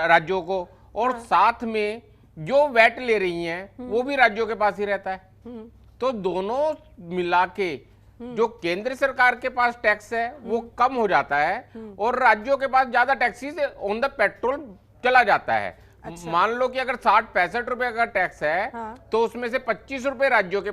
राज्यों को, और साथ में जो वैट ले रही हैं वो भी राज्यों के पास ही रहता है। तो दोनों मिला के जो केंद्र सरकार के पास टैक्स है वो कम हो जाता है और राज्यों के पास ज्यादा टैक्सेस ऑन द पेट्रोल चला जाता है। अच्छा। मान लो कि अगर 60-65 रुपए का टैक्स है तो उसमें से 25 रुपए राज्यों के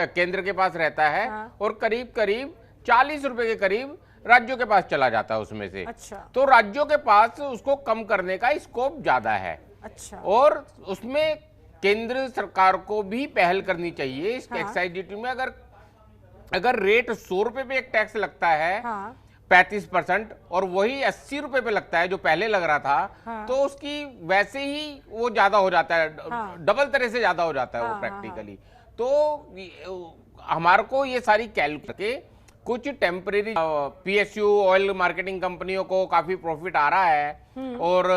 केंद्र के पास रहता है और करीब करीब 40 रुपए के करीब राज्यों के पास चला जाता है उसमें से। अच्छा। तो राज्यों के पास उसको कम करने का स्कोप ज्यादा है। अच्छा। और उसमें केंद्र सरकार को भी पहल करनी चाहिए इस एक्साइज ड्यूटी में। अगर रेट 100 रुपए पे एक टैक्स लगता है 35% और वही 80 रुपए पे लगता है जो पहले लग रहा था, तो उसकी वैसे ही वो ज्यादा हो जाता है, डबल तरह से ज्यादा हो जाता है वो प्रैक्टिकली। तो हमारे को ये सारी कैलकुलेट करके कुछ टेम्परेरी पीएसयू ऑयल मार्केटिंग कंपनियों को काफी प्रॉफिट आ रहा है और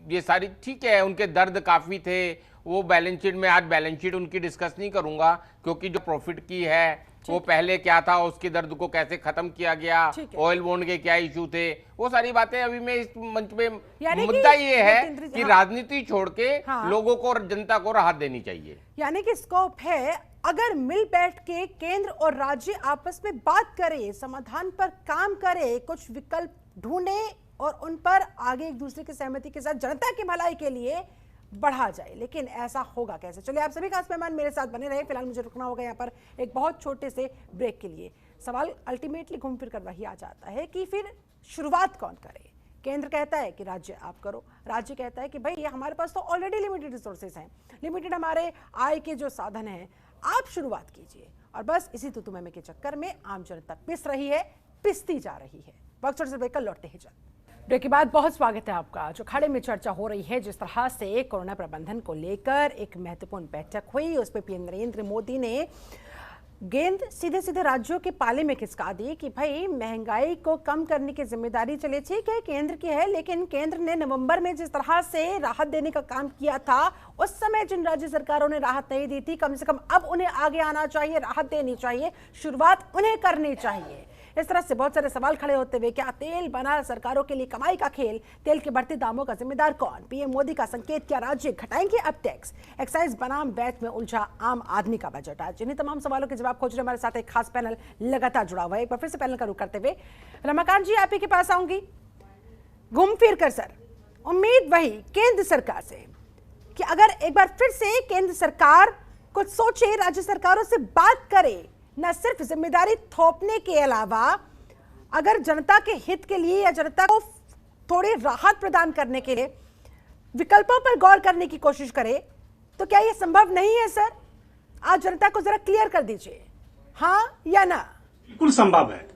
ये सारी ठीक है, उनके दर्द काफी थे। वो बैलेंस शीट में आज बैलेंस शीट उनकी डिस्कस नहीं करूंगा क्योंकि जो प्रॉफिट की है वो पहले क्या था, उसके दर्द को कैसे खत्म किया गया, ऑयल बॉन्ड के क्या इशू थे, वो सारी बातें अभी मैं इस मंच पे मुद्दा ये है कि राजनीति छोड़ के लोगों को और जनता को राहत देनी चाहिए। यानी कि स्कोप है, अगर मिल बैठ के केंद्र और राज्य आपस में बात करे, समाधान पर काम करे, कुछ विकल्प ढूंढे और उन पर आगे एक दूसरे की सहमति के साथ जनता की भलाई के लिए बढ़ा जाए। लेकिन ऐसा होगा कैसे? चलिए, आप सभी खास मेहमान मेरे साथ बने रहे। फिलहाल मुझे रुकना होगा यहाँ पर एक बहुत छोटे से ब्रेक के लिए। सवाल अल्टीमेटली घूम फिर कर वही आ जाता है कि फिर शुरुआत कौन करे? केंद्र कहता है कि राज्य आप करो, राज्य कहता है कि भाई ये हमारे पास तो ऑलरेडी लिमिटेड रिसोर्सेज हैं, लिमिटेड हमारे आय के जो साधन हैं, आप शुरुआत कीजिए। और बस इसी तुतुमैमे के चक्कर में आम जनता पिस रही है, पिसती जा रही है। वक्त से ब्रेक कर लौटते हैं जल्द। ब्रेक के बाद बहुत स्वागत है आपका। जो अखाड़े में चर्चा हो रही है, जिस तरह से कोरोना प्रबंधन को लेकर एक महत्वपूर्ण बैठक हुई, उस पर पीएम नरेंद्र मोदी ने गेंद सीधे सीधे राज्यों के पाले में खिसका दी कि भाई महंगाई को कम करने की जिम्मेदारी चले ठीक है केंद्र की है, लेकिन केंद्र ने नवंबर में जिस तरह से राहत देने का काम किया था, उस समय जिन राज्य सरकारों ने राहत नहीं दी थी, कम से कम अब उन्हें आगे आना चाहिए, राहत देनी चाहिए, शुरुआत उन्हें करनी चाहिए। इस तरह से बहुत सारे सवाल खड़े होते हुए क्या तेल बना सरकारों के लिए कमाई का खेल? तेल के बढ़ते दामों का जिम्मेदार कौन? पीएम मोदी का संकेत, क्या राज्य घटाएंगे अब टैक्स? एक्साइज बनाम वैट में उलझा आम आदमी का बजट। आज जिन्हीं तमाम सवालों के जवाब खोज रहे हमारे साथ एक खास पैनल लगातार जुड़ा हुआ है। एक बार फिर से पैनल का रुख करते हुए रमाकांत जी, आप ही के पास आऊंगी घूम फिर कर। सर, उम्मीद वही केंद्र सरकार से कि अगर एक बार फिर से केंद्र सरकार कुछ सोचे, राज्य सरकारों से बात करे, न सिर्फ जिम्मेदारी थोपने के अलावा अगर जनता के हित के लिए या जनता को थोड़ी राहत प्रदान करने के लिए विकल्पों पर गौर करने की कोशिश करे, तो क्या यह संभव नहीं है सर? आज जनता को जरा क्लियर कर दीजिए, हाँ या ना। बिल्कुल संभव है,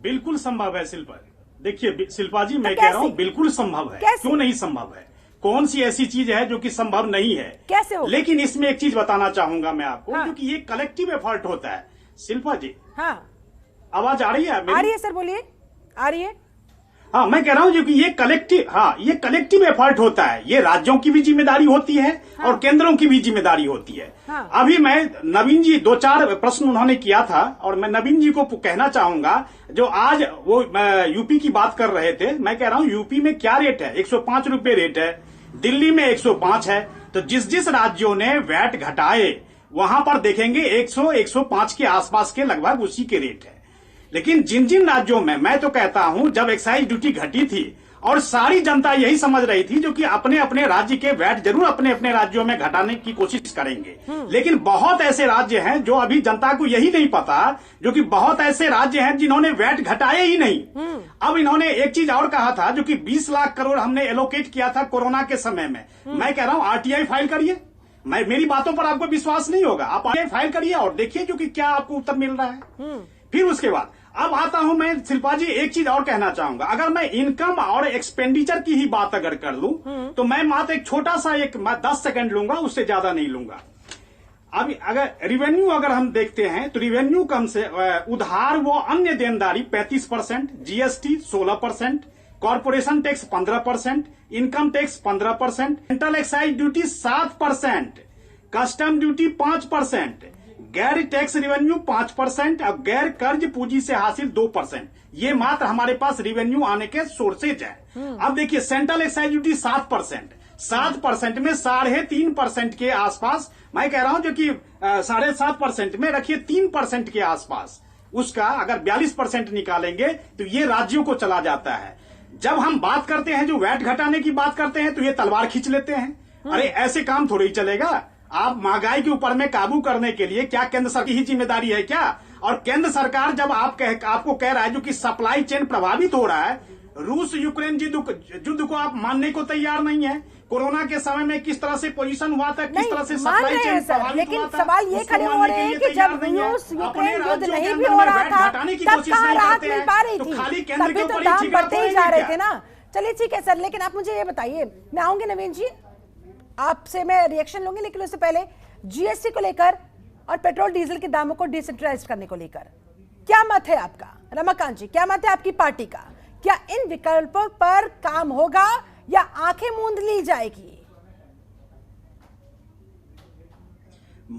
बिल्कुल संभव है शिल्पा। देखिए शिल्पा जी, मैं कह रहा हूं बिल्कुल संभव है। क्यों नहीं संभव है? कौन सी ऐसी चीज है जो कि संभव नहीं है? कैसे हो? लेकिन इसमें एक चीज बताना चाहूंगा मैं आपको, क्योंकि ये कलेक्टिव एफर्ट होता है शिल्पा जी। हाँ, आवाज आ रही है मेरी? आ रही है सर, बोलिए। आ रही है। हाँ, मैं कह रहा हूं कि ये कलेक्टिव एफर्ट होता है। ये राज्यों की भी जिम्मेदारी होती है और केंद्रों की भी जिम्मेदारी होती है। अभी मैं नवीन जी 2-4 प्रश्न उन्होंने किया था और मैं नवीन जी को कहना चाहूंगा, जो आज वो यूपी की बात कर रहे थे, मैं कह रहा हूं यूपी में क्या रेट है? 105 रुपए रेट है, दिल्ली में 105 है। तो जिस राज्यों ने वैट घटाए वहां पर देखेंगे 100-105 के आसपास के लगभग उसी के रेट है। लेकिन जिन राज्यों में, मैं तो कहता हूं, जब एक्साइज ड्यूटी घटी थी और सारी जनता यही समझ रही थी जो कि अपने अपने राज्य के वैट जरूर अपने अपने राज्यों में घटाने की कोशिश करेंगे, लेकिन बहुत ऐसे राज्य हैं जो अभी जनता को यही नहीं पता, जो कि बहुत ऐसे राज्य हैं जिन्होंने वैट घटाए ही नहीं। अब इन्होंने एक चीज और कहा था, जो कि 20 लाख करोड़ हमने एलोकेट किया था कोरोना के समय में। मैं कह रहा हूं आरटीआई फाइल करिए, मेरी बातों पर आपको विश्वास नहीं होगा, आप आरटीआई फाइल करिए और देखिए जो कि क्या आपको उत्तर मिल रहा है। फिर उसके बाद अब आता हूं मैं शिल्पा जी, एक चीज और कहना चाहूंगा। अगर मैं इनकम और एक्सपेंडिचर की ही बात अगर कर लूं तो मैं मात्र एक छोटा सा 10 सेकंड लूंगा, उससे ज्यादा नहीं लूंगा। अभी अगर रिवेन्यू अगर हम देखते हैं तो रिवेन्यू कम से उधार वो अन्य देनदारी 35%, GST 16%, corporation tax 15%, income tax 15%, central excise duty 7%, custom duty 5%, गैर टैक्स रिवेन्यू 5% और गैर कर्ज पूंजी से हासिल 2%। ये मात्र हमारे पास रिवेन्यू आने के सोर्सेज है। अब देखिए सेंट्रल एक्साइज ड्यूटी 7% में 3.5% के आसपास, मैं कह रहा हूं जो कि 7.5% में रखिए 3% के आसपास, उसका अगर 42% निकालेंगे तो ये राज्यों को चला जाता है। जब हम बात करते हैं, जो वैट घटाने की बात करते हैं, तो ये तलवार खींच लेते हैं। अरे ऐसे काम थोड़ी ही चलेगा। आप महंगाई के ऊपर में काबू करने के लिए क्या केंद्र सरकार की ही जिम्मेदारी है क्या? और केंद्र सरकार जब आपको कह रहा है जो कि सप्लाई चेन प्रभावित हो रहा है, रूस यूक्रेन युद्ध को आप मानने को तैयार नहीं है। कोरोना के समय में किस तरह से पोजीशन हुआ था, किस तरह से सप्लाई चेन प्रभावित हुआ था, सवाल ये खड़े हो रहे हैं कि जब रूस यूक्रेन युद्ध नहीं भी हो रहा था तब कहां राहत मिल पा रही थी? तभी तो दाम बढ़ते ही जा रहे थे ना। चलिए ठीक है सर, लेकिन आप मुझे ये बताइए, मैं आऊंगी नवीन जी, आपसे मैं रिएक्शन लूंगी, लेकिन उससे पहले जीएसटी को लेकर और पेट्रोल डीजल के दामों को डिसेंट्रलाइज करने को लेकर क्या मत है आपका? रमाकांत जी, क्या मत है आपकी पार्टी का? क्या इन विकल्पों पर काम होगा या आंखें मूंद ली जाएगी?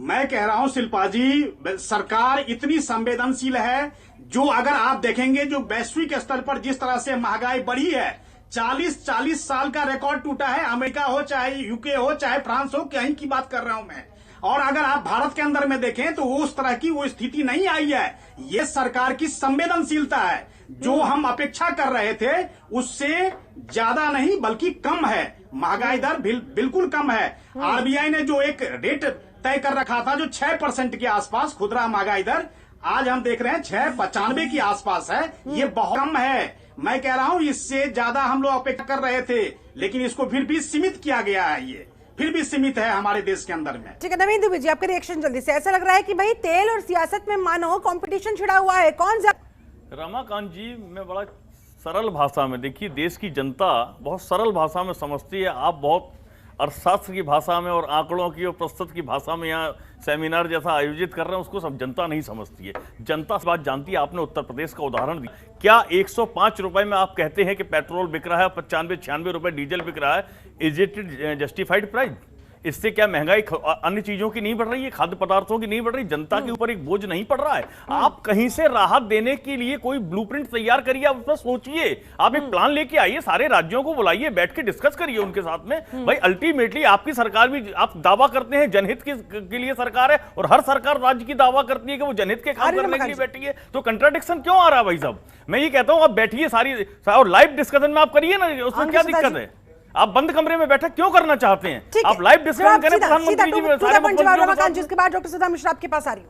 मैं कह रहा हूं शिल्पा जी, सरकार इतनी संवेदनशील है, जो अगर आप देखेंगे जो वैश्विक स्तर पर जिस तरह से महंगाई बढ़ी है, 40 साल का रिकॉर्ड टूटा है। अमेरिका हो, चाहे यूके हो, चाहे फ्रांस हो, कहीं की बात कर रहा हूं मैं। और अगर आप भारत के अंदर में देखें तो उस तरह की वो स्थिति नहीं आई है। ये सरकार की संवेदनशीलता है। जो हम अपेक्षा कर रहे थे उससे ज्यादा नहीं बल्कि कम है। महंगाई दर बिल्कुल कम है। आरबीआई ने जो एक रेट तय कर रखा था जो 6% के आसपास खुदरा महंगाई दर, आज हम देख रहे हैं 6.95 के आसपास है। ये बहुत कम है। मैं कह रहा हूं इससे ज्यादा हम लोग अपेक्षा कर रहे थे, लेकिन इसको फिर भी सीमित किया गया है। ये फिर भी सीमित है हमारे देश के अंदर में। ठीक है नवीन दुबे जी, आपका रिएक्शन जल्दी से। ऐसा लग रहा है कि भाई तेल और सियासत में मानो कंपटीशन छिड़ा हुआ है, कौन ज्यादा? रमाकांत जी, मैं बड़ा सरल भाषा में, देखिए देश की जनता बहुत सरल भाषा में समझती है। आप बहुत अर्थशास्त्र की भाषा में और आंकड़ों की और प्रस्तुत की भाषा में यहाँ सेमिनार जैसा आयोजित कर रहे हैं, उसको सब जनता नहीं समझती है। जनता इस बात जानती है। आपने उत्तर प्रदेश का उदाहरण दिया। क्या 105 रुपए में आप कहते हैं कि पेट्रोल बिक रहा है, 95-96 रुपए डीजल बिक रहा है, इज इट जस्टिफाइड प्राइस? इससे क्या महंगाई अन्य चीजों की नहीं बढ़ रही है, खाद्य पदार्थों की नहीं बढ़ रही? जनता के ऊपर एक बोझ नहीं पड़ रहा है? आप कहीं से राहत देने के लिए कोई ब्लूप्रिंट तैयार करिए, आप उस पर सोचिए, आप एक प्लान लेके आइए, सारे राज्यों को बुलाइए, बैठ के डिस्कस करिए उनके साथ में। भाई अल्टीमेटली आपकी सरकार भी, आप दावा करते हैं जनहित के लिए सरकार है, और हर सरकार राज्य की दावा करती है कि वो जनहित के काम करने के लिए बैठी है, तो कंट्राडिक्शन क्यों आ रहा है भाई साहब? मैं ये कहता हूं आप बैठिए सारी, और लाइव डिस्कशन में आप करिए ना, उसमें क्या दिक्कत है? आप बंद कमरे में बैठक क्यों करना चाहते हैं? आप लाइव डिस्कशन करें प्रधानमंत्री जी में, सारे मुख्यमंत्रियों। जिसके बाद डॉक्टर सुधा मिश्रा आपके पास आ रही हूं।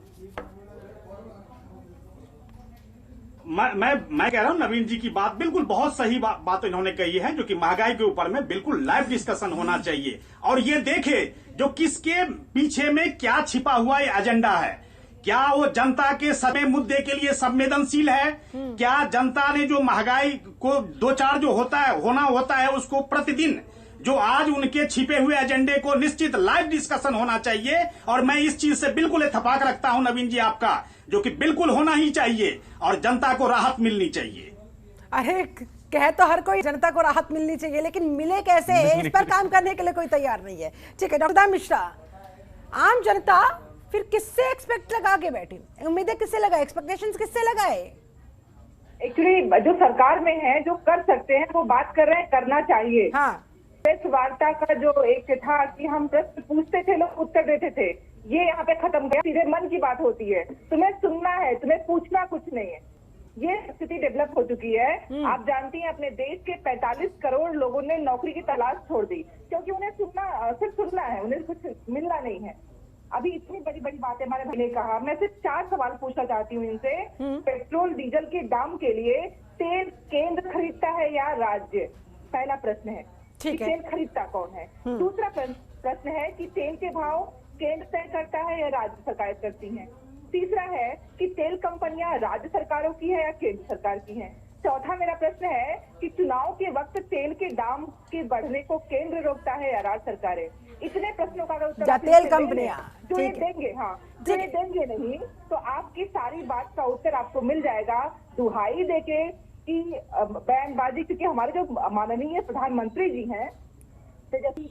मैं कह रहा हूं नवीन जी की बात बिल्कुल बहुत सही बात इन्होंने कही है, जो कि महंगाई के ऊपर में बिल्कुल लाइव डिस्कशन होना चाहिए। और ये देखे जो किसके पीछे में क्या छिपा हुआ ये एजेंडा है, क्या वो जनता के सभी मुद्दे के लिए संवेदनशील है, क्या जनता ने जो महंगाई को दो चार जो होना होता है उसको प्रतिदिन जो आज उनके छिपे हुए एजेंडे को निश्चित लाइव डिस्कशन होना चाहिए। और मैं इस चीज से बिल्कुल इत्तेफाक रखता हूं नवीन जी आपका, जो कि बिल्कुल होना ही चाहिए और जनता को राहत मिलनी चाहिए। अरे कह तो हर कोई जनता को राहत मिलनी चाहिए, लेकिन मिले कैसे, इस पर काम करने के लिए कोई तैयार नहीं है। ठीक है डॉक्टर मिश्रा, आम जनता फिर किससे एक्सपेक्ट लगा के बैठी, उम्मीदें किससे लगाए, एक्सपेक्टेशंस किससे लगाए? एक्चुअली जो सरकार में है जो कर सकते हैं वो बात कर रहे हैं, करना चाहिए। हाँ, प्रेस वार्ता का जो एक था कि हम प्रश्न पूछते थे, लोग उत्तर देते थे, ये यहाँ पे खत्म गया। सीधे मन की बात होती है, तुम्हें सुनना है, तुम्हें पूछना कुछ नहीं है। ये स्थिति डेवलप हो चुकी है। आप जानती हैं अपने देश के 45 करोड़ लोगों ने नौकरी की तलाश छोड़ दी, क्योंकि उन्हें सिर्फ सुनना है, उन्हें कुछ मिलना नहीं है। अभी इतनी बड़ी बड़ी बातें हमारे भाई ने कहा, मैं सिर्फ 4 सवाल पूछना चाहती हूँ इनसे। पेट्रोल डीजल के दाम के लिए तेल केंद्र खरीदता है या राज्य? पहला प्रश्न है कि तेल खरीदता कौन है। दूसरा प्रश्न है कि तेल के भाव केंद्र तय करता है या राज्य सरकार करती है। तीसरा है कि तेल कंपनियां राज्य सरकारों की है या केंद्र सरकार की है। चौथा मेरा प्रश्न है कि चुनाव के वक्त तेल के दाम के बढ़ने को केंद्र रोकता है या राज्य सरकारें? इतने प्रश्नों का उत्तर तेल कंपनियां जो ये देंगे, हाँ जो ये देंगे नहीं तो आपकी सारी बात का उत्तर आपको मिल जाएगा दुहाई देके कि बयानबाजी। क्योंकि हमारे जो माननीय प्रधानमंत्री जी हैं तेजस्वी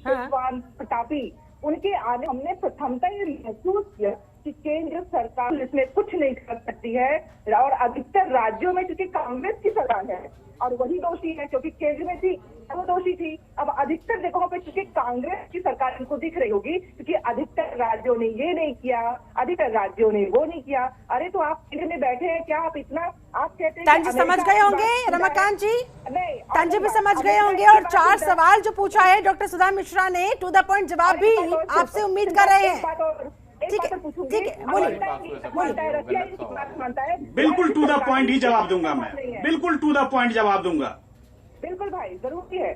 प्रतापी, उनके आने हमने प्रथमता ये महसूस किया कि केंद्र सरकार इसमें कुछ नहीं कर सकती है। और अधिकतर राज्यों में क्योंकि कांग्रेस की सरकार है और वही दोषी है, क्योंकि केंद्र में थी वो दोषी थी। अब अधिकतर जगहों पे क्योंकि कांग्रेस की सरकार इनको दिख रही होगी, क्योंकि अधिकतर राज्यों ने ये नहीं किया, अधिकतर राज्यों ने वो नहीं किया। अरे तो आप केंद्र में बैठे हैं, क्या आप इतना आप कहते हैं समझ गए होंगे रमाकांत जी? नहीं, तंजी भी समझ गए होंगे। और 4 सवाल जो पूछा है डॉक्टर सुधा मिश्रा ने, टू द पॉइंट जवाब भी आपसे उम्मीद कर रहे हैं। ठीक है, बिल्कुल टू द पॉइंट ही जवाब दूंगा मैं, बिल्कुल टू द पॉइंट जवाब दूंगा। बिल्कुल भाई, जरूरी है।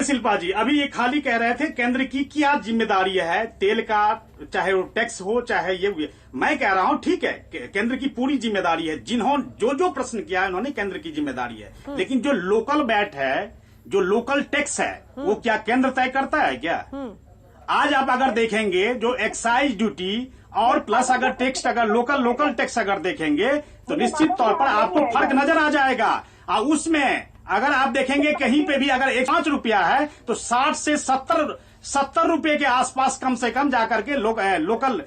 शिल्पा जी अभी ये खाली कह रहे थे केंद्र की क्या जिम्मेदारी है तेल का, चाहे वो टैक्स हो चाहे ये। मैं कह रहा हूं ठीक है केंद्र की पूरी जिम्मेदारी है, जिन्होंने जो प्रश्न किया है उन्होंने केंद्र की जिम्मेदारी है। लेकिन जो लोकल बैट है, जो लोकल टैक्स है, वो क्या केंद्र तय करता है क्या? आज आप अगर देखेंगे जो एक्साइज ड्यूटी और प्लस अगर टैक्स, अगर लोकल टैक्स अगर देखेंगे तो निश्चित तौर पर आपको फर्क नजर आ जाएगा। और उसमें अगर आप देखेंगे कहीं पे भी अगर 5 रुपया है तो 60 से 70 रुपए के आसपास कम से कम जाकर के लोकल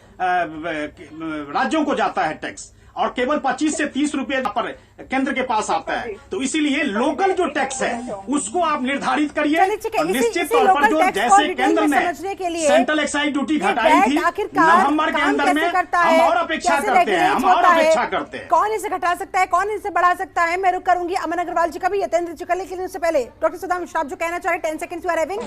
राज्यों को जाता है टैक्स, और केवल 25 से 30 रुपए पर केंद्र के पास आता है। तो इसीलिए लोकल जो टैक्स है उसको आप निर्धारित करिए। और निश्चित तौर पर जो जैसे केंद्र ने सेंट्रल एक्साइज ड्यूटी घटाई थी नवंबर के अंदर में, हम और अपेक्षा करते हैं, हम और अपेक्षा करते हैं। कौन इसे घटा सकता है, कौन इसे बढ़ा सकता है? मैं रुक करूंगी अमन अग्रवाल जी का भी, यतेंद्र जी का, लेकिन उससे पहले डॉक्टर सुधा मिश्रा आप जो कहना चाह रहे हैं, 10 सेकंड्स यू आर हैविंग।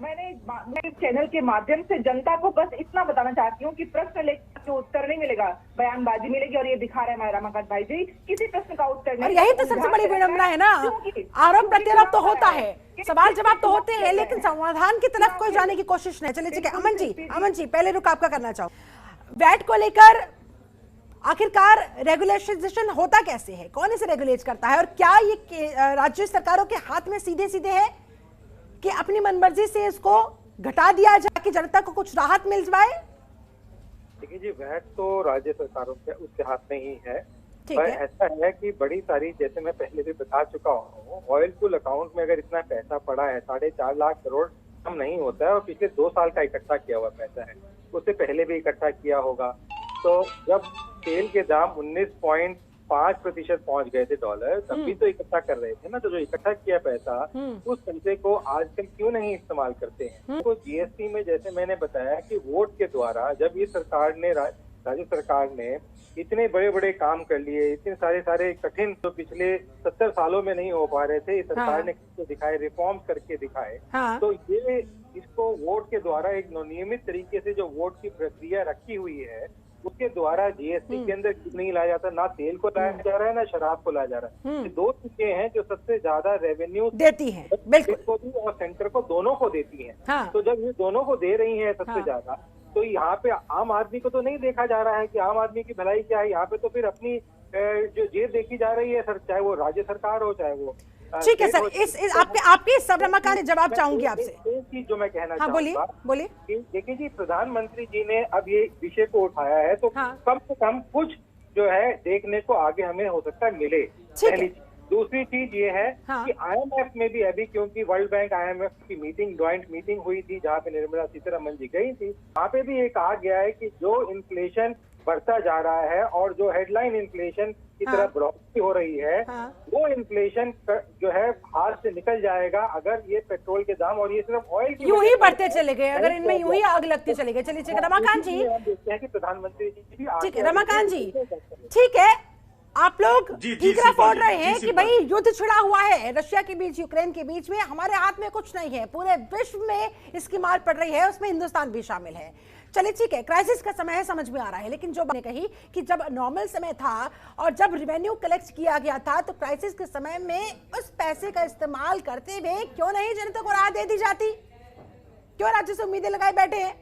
मैं इस चैनल के माध्यम से जनता को बस इतना बताना चाहती हूँ कि प्रश्न लेकर जो उत्तर नहीं मिलेगा, बयानबाजी मिलेगी। और ये दिखा रहे हैं रमाकांत भाई जी, किसी प्रश्न का उत्तर नहीं। यही तो सबसे बड़ी विडंबना है ना, आरोप प्रत्यारोप तो होता है, सवाल जवाब तो होते हैं, लेकिन समाधान की तरफ कोई जाने की कोशिश नहीं। चलिए ठीक है अमन जी पहले रुक आपका करना चाहूँ। वैट को लेकर आखिरकार रेगुलेशन होता कैसे है, कौन इसे रेगुलेट करता है, और क्या ये राज्य सरकारों के हाथ में सीधे सीधे है कि अपनी मनमर्जी से इसको घटा दिया जाए कि जनता को कुछ राहत मिल जाए? देखिए जी, वैट तो राज्य सरकारों के उसके हाथ में ही है। पर ऐसा है कि बड़ी सारी, जैसे मैं पहले भी बता चुका हूँ, ऑयल पूल अकाउंट में अगर इतना पैसा पड़ा है 4.5 लाख करोड़ कम नहीं होता है, और पिछले 2 साल का इकट्ठा किया हुआ पैसा है, उससे पहले भी इकट्ठा किया होगा। तो जब तेल के दाम 19.5% पहुंच गए थे डॉलर, तब भी तो इकट्ठा कर रहे थे ना। तो जो इकट्ठा किया पैसा, उस पैसे को आजकल क्यों नहीं इस्तेमाल करते हैं? तो जीएसटी में जैसे मैंने बताया कि वोट के द्वारा जब ये सरकार ने, राज्य सरकार ने इतने बड़े बड़े काम कर लिए, इतने सारे कठिन जो पिछले 70 सालों में नहीं हो पा रहे थे, सरकार ने किसको दिखाए, रिफॉर्म्स करके दिखाए। तो ये इसको वोट के द्वारा एक नियमित तरीके से जो वोट की प्रक्रिया रखी हुई है उसके द्वारा जीएसटी के अंदर नहीं लाया जाता, ना तेल को लाया जा रहा है ना शराब को लाया जा रहा है। ये दो चीजें हैं जो सबसे ज्यादा रेवेन्यू देती हैं, बिल्कुल, को भी और सेंटर को, दोनों को देती हैं। हाँ। तो जब ये दोनों को दे रही हैं सबसे ज्यादा, तो यहाँ पे आम आदमी को तो नहीं देखा जा रहा है कि आम आदमी की भलाई क्या है। यहाँ पे तो फिर अपनी जो जेब देखी जा रही है सर, चाहे वो राज्य सरकार हो चाहे वो। ठीक है सर, इस आपके सब रमाकांत जवाब चाहूंगी आपसे। एक चीज जो मैं कहना हाँ, बोलिए। देखिए जी, प्रधानमंत्री जी ने अब ये विषय को उठाया है तो कम से कम कुछ जो है देखने को आगे हमें हो सकता है मिले। पहली चीज। दूसरी चीज ये है कि IMF में भी अभी, क्योंकि वर्ल्ड बैंक IMF की मीटिंग, ज्वाइंट मीटिंग हुई थी जहाँ पे निर्मला सीतारमण जी गई थी, वहाँ पे भी ये कहा गया है कि जो इन्फ्लेशन बढ़ता जा रहा है और जो हेडलाइन इन्फ्लेशन की तरफ बढ़ोतरी हो रही है, वो इन्फ्लेशन जो है हाथ से निकल जाएगा अगर ये पेट्रोल के दाम और ये सिर्फ ऑयल यूं ही बढ़ते चले गए, अगर इनमें यूं ही आग लगती चले गए। चलिए रमाकांत जी, हम देखते हैं कि प्रधानमंत्री जी भी ठीक है रमाकांत जी, ठीक है, आप लोग ठीकरा फोड़ रहे हैं कि भाई युद्ध छिड़ा हुआ है रशिया के बीच, यूक्रेन के बीच में, हमारे हाथ में कुछ नहीं है, पूरे विश्व में इसकी मार पड़ रही है, उसमें हिंदुस्तान भी शामिल है। चलिए ठीक है, क्राइसिस का समय है, समझ में आ रहा है, लेकिन जो मैंने कही कि जब नॉर्मल समय था और जब रिवेन्यू कलेक्ट किया गया था तो क्राइसिस के समय में उस पैसे का इस्तेमाल करते हुए क्यों नहीं जनता को राहत दे दी जाती? क्यों राज्य से उम्मीदें लगाए बैठे हैं?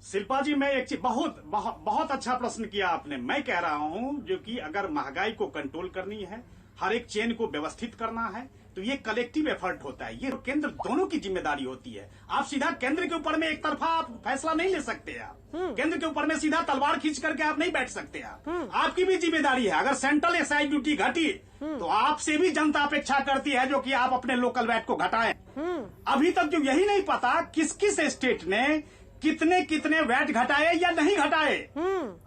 शिल्पा जी, मैं एक चीज बहुत अच्छा प्रश्न किया आपने। मैं कह रहा हूं जो कि अगर महंगाई को कंट्रोल करनी है, हर एक चेन को व्यवस्थित करना है, तो ये कलेक्टिव एफर्ट होता है, ये केंद्र दोनों की जिम्मेदारी होती है। आप सीधा केंद्र के ऊपर में एक तरफा आप फैसला नहीं ले सकते। आप केंद्र के ऊपर में सीधा तलवार खींच करके आप नहीं बैठ सकते। आपकी भी जिम्मेदारी है। अगर सेंट्रल एक्साइज ड्यूटी घटी तो आपसे भी जनता अपेक्षा करती है जो कि आप अपने लोकल वैट को घटाएं। अभी तक जो यही नहीं पता किस किस स्टेट ने कितने वैट घटाए या नहीं घटाए,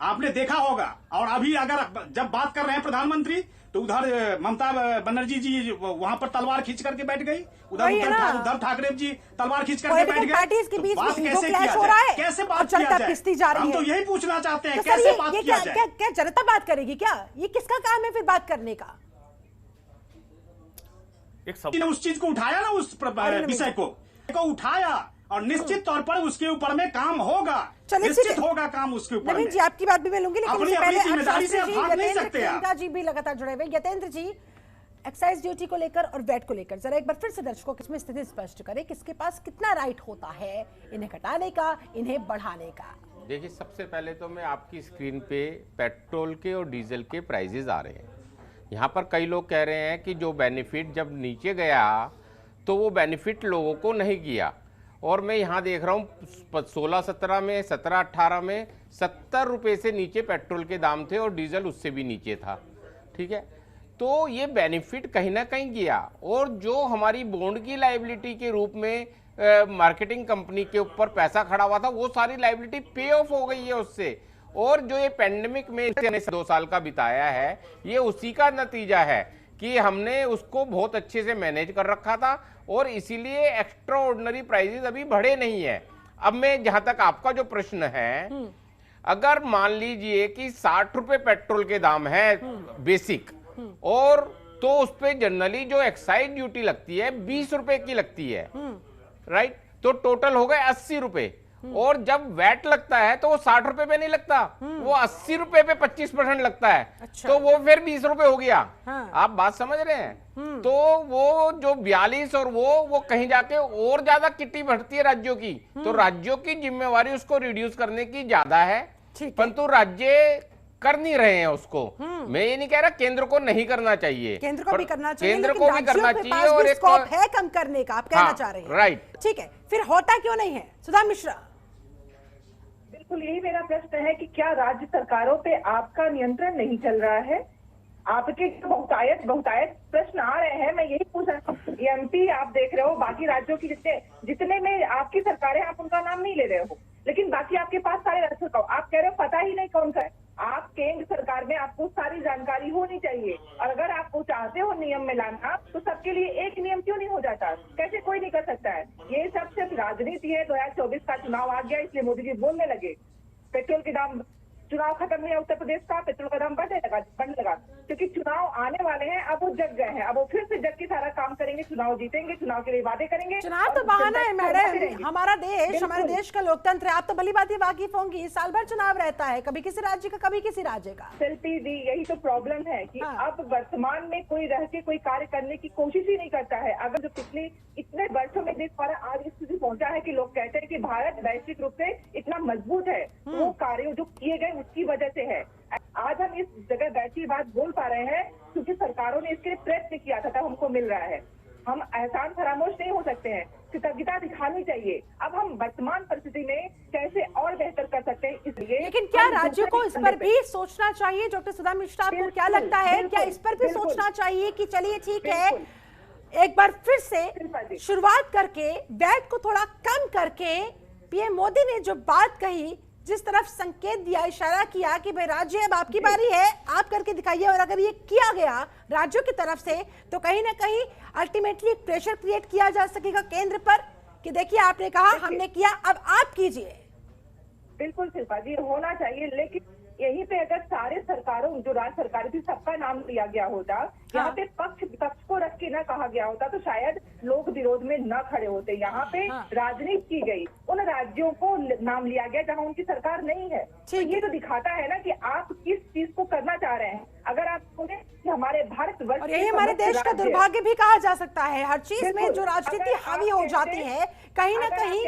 आपने देखा होगा। और अभी अगर जब बात कर रहे हैं प्रधानमंत्री, तो उधर ममता बनर्जी जी वहां पर तलवार खींच करके बैठ गई, उधर ठाकरे जी तलवार खींच करके बैठ गए। बात कैसे किया जाए, कैसे बात किया जाए, हम तो यही पूछना चाहते हैं, कैसे बात किया जाए? क्या जनता बात करेगी क्या? ये किसका काम है फिर बात करने का? उस चीज को उठाया ना, उस विषय को उठाया और निश्चित तौर पर उसके ऊपर में काम होगा, निश्चित होगा काम उसके ऊपर। नवीन जी, आपकी बात भी मैं लूंगी, लेकिन अपनी जिम्मेदारी से भाग नहीं सकते। यतेंद्र जी भी लगातार जुड़े हुए। यतेंद्र जी, एक्साइज ड्यूटी को लेकर और वैट को लेकर जरा एक बार फिर से दर्शकों की इसमें स्थिति स्पष्ट करें, किसके पास कितना राइट होता है इन्हें घटाने का, इन्हें बढ़ाने का? देखिए, सबसे पहले तो मैं आपकी स्क्रीन पे पेट्रोल के और डीजल के प्राइजेज आ रहे हैं। यहाँ पर कई लोग कह रहे हैं कि जो बेनिफिट जब नीचे गया तो वो बेनिफिट लोगों को नहीं किया, और मैं यहाँ देख रहा हूँ 16-17 में, 17-18 में 70 रुपये से नीचे पेट्रोल के दाम थे और डीजल उससे भी नीचे था। ठीक है, तो ये बेनिफिट कहीं ना कहीं गया, और जो हमारी बॉन्ड की लायबिलिटी के रूप में मार्केटिंग कंपनी के ऊपर पैसा खड़ा हुआ था, वो सारी लायबिलिटी पे ऑफ हो गई है उससे। और जो ये पेंडेमिक में 2 साल का बिताया है, ये उसी का नतीजा है कि हमने उसको बहुत अच्छे से मैनेज कर रखा था, और इसीलिए एक्स्ट्रा ऑर्डिनरी प्राइजेस अभी बढ़े नहीं है। अब मैं, जहां तक आपका जो प्रश्न है, अगर मान लीजिए कि 60 रुपए पेट्रोल के दाम है बेसिक, और तो उस पे जनरली जो एक्साइज ड्यूटी लगती है 20 रुपए की लगती है, राइट, तो टोटल हो गए 80 रुपए, और जब वैट लगता है तो वो 60 रुपए पे नहीं लगता, वो 80 रुपए पे 25% लगता है। अच्छा। तो वो फिर 20 रुपए हो गया। हाँ। आप बात समझ रहे हैं? तो वो जो 42 और वो कहीं जाके और ज्यादा किट्टी बढ़ती है राज्यों की, तो राज्यों की जिम्मेवारी उसको रिड्यूस करने की ज्यादा है, परंतु राज्य कर नहीं रहे हैं उसको। मैं ये नहीं कह रहा केंद्र को नहीं करना चाहिए, केंद्र को भी करना चाहिए, केंद्र को भी करना चाहिए, और एक स्कोप है कम करने का, आप कहना चाह रहे हैं, राइट? ठीक है, फिर होता क्यों नहीं है? सुधा मिश्रा। बिल्कुल यही मेरा प्रश्न है कि क्या राज्य सरकारों पे आपका नियंत्रण नहीं चल रहा है? आपके बहुतायत प्रश्न आ रहे हैं, मैं यही पूछ रहा हूँ। एमपी आप देख रहे हो, बाकी राज्यों की जितने में आपकी सरकारें, आप उनका नाम नहीं ले रहे हो, लेकिन बाकी आपके पास सारे राज्य सरकार, आप कह रहे हो पता ही नहीं कौन सा है। आप केंद्र सरकार में, आपको सारी जानकारी होनी चाहिए, और अगर आप वो चाहते हो नियम में लाना, तो सबके लिए एक नियम क्यों नहीं हो जाता? कैसे कोई नहीं कर सकता है? ये सब सिर्फ राजनीति है। 2024 का चुनाव आ गया, इसलिए मोदी जी बोलने लगे पेट्रोल के दाम, चुनाव खत्म उत्तर में या उत्तर प्रदेश का पेट्रोल का दाम बढ़ने लगा, क्योंकि चुनाव आने वाले हैं। अब वो जग गए हैं, अब वो फिर से जग के सारा काम करेंगे, चुनाव जीतेंगे, चुनाव के लिए वादे करेंगे। चुनाव तो बहाना है मैडम, हमारा देश का लोकतंत्र है। आप तो भली बात वाकिफ होंगी, साल भर चुनाव रहता है, कभी किसी राज्य का कभी किसी राज्य का। शिल्पी दी, यही तो प्रॉब्लम है कि अब वर्तमान में कोई रह के कोई कार्य करने की कोशिश ही नहीं करता है। अगर जो पिछले इतने वर्षों में देश हमारा आज इस स्थिति पहुंचा है कि लोग कहते हैं कि भारत वैश्विक रूप से इतना मजबूत है, वो कार्य जो किए गए उसकी वजह से है। आज हम इस जगह बैठी बात बोल पा रहे हैं क्योंकि सरकारों ने इसके लिए प्रयत्न किया था, तब हमको मिल रहा है। हम एहसान फरामोश नहीं हो सकते हैं, कृतज्ञता दिखानी चाहिए। अब हम वर्तमान परिस्थिति में कैसे और बेहतर कर सकते हैं, इसलिए। लेकिन क्या राज्यों को इस पर भी सोचना चाहिए? डॉक्टर सुधा मिश्रा, आपको क्या लगता है, क्या इस पर भी सोचना चाहिए कि चलिए ठीक है, एक बार फिर से शुरुआत करके वैट को थोड़ा कम करके, पीएम मोदी ने जो बात कही, जिस तरफ संकेत दिया, इशारा किया कि भाई राज्य अब आपकी बारी है, आप करके दिखाइए, और अगर ये किया गया राज्यों की तरफ से तो कहीं ना कहीं अल्टीमेटली एक प्रेशर क्रिएट किया जा सकेगा केंद्र पर कि देखिए आपने कहा, हमने किया, अब आप कीजिए। बिल्कुल शिल्पा जी, होना चाहिए, लेकिन यहीं पे अगर सारे सरकारों, जो राज्य सरकारें थी, सबका नाम लिया गया होता, यहाँ पे पक्ष विपक्ष को रख के न कहा गया होता, तो शायद लोग विरोध में न खड़े होते। यहाँ पे राजनीति की गई, उन राज्यों को नाम लिया गया जहाँ उनकी सरकार नहीं है। तो ये तो दिखाता है ना कि आप किस चीज को करना चाह रहे हैं। अगर आप बोले कि हमारे भारतवर्ष, और यही हमारे देश का दुर्भाग्य भी कहा जा सकता है, हर चीज में जो राजनीति हावी हो जाती है, कहीं ना कहीं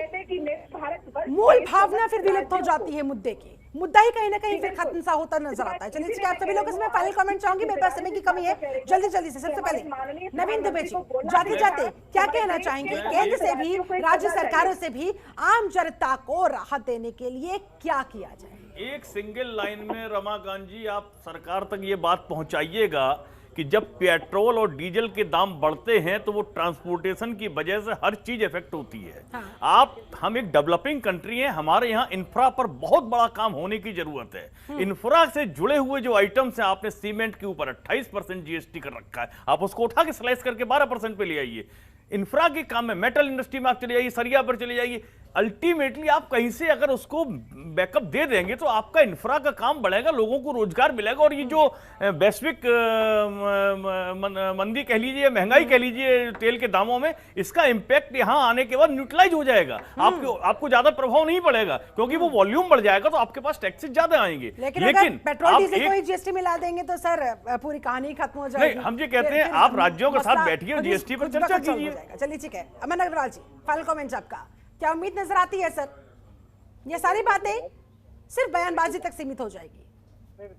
मूल भावना फिर विलुप्त हो जाती है मुद्दे की, मुद्दा ही कहीं ना कहीं फिर खत्म सा होता नजर आता है। चलिए, आप सभी लोग इसमें फाइनल कमेंट चाहूंगी, मेरे पास समय की कमी है, जल्दी से। सबसे पहले नवीन दुबे जी, जाते जाते क्या कहना चाहेंगे? केंद्र से भी, राज्य सरकारों से भी आम जनता को राहत देने के लिए क्या किया जाए? एक सिंगल लाइन में रमाकांत जी, आप सरकार तक ये बात पहुंचाइएगा कि जब पेट्रोल और डीजल के दाम बढ़ते हैं तो वो ट्रांसपोर्टेशन की वजह से हर चीज इफेक्ट होती है। हम एक डेवलपिंग कंट्री हैं, हमारे यहाँ इंफ्रा पर बहुत बड़ा काम होने की जरूरत है। इंफ्रा से जुड़े हुए जो आइटम्स हैं, आपने सीमेंट के ऊपर 28% जीएसटी कर रखा है, आप उसको उठा के स्लाइस करके 12% पे ले आइए। इंफ्रा के काम में, मेटल इंडस्ट्री में आप चले जाइए, सरिया पर चले जाइए, अल्टीमेटली आप कहीं से अगर उसको बैकअप दे देंगे तो आपका इंफ्रा का काम बढ़ेगा, लोगों को रोजगार मिलेगा। और ये जो वैश्विक मंदी कह लीजिए, महंगाई कह लीजिए तेल के दामों में, इसका इंपैक्ट यहाँ आने के बाद न्यूट्रलाइज हो जाएगा। आपको ज्यादा प्रभाव नहीं पड़ेगा क्योंकि वो वॉल्यूम बढ़ जाएगा, तो आपके पास टैक्सेस ज्यादा आएंगे। लेकिन पेट्रोल डीजल को जीएसटी मिला देंगे तो सर पूरी कहानी खत्म हो जाएगी। नहीं, हम ये कहते हैं आप राज्यों के साथ बैठिए और जीएसटी पर चर्चा कीजिए। चलिए ठीक है, अमन अग्रवाल जी, फाइनल कमेंट आपका, क्या उम्मीद नजर आती है सर ये सारी बातें सिर्फ बयानबाजी तक सीमित हो जाएगी?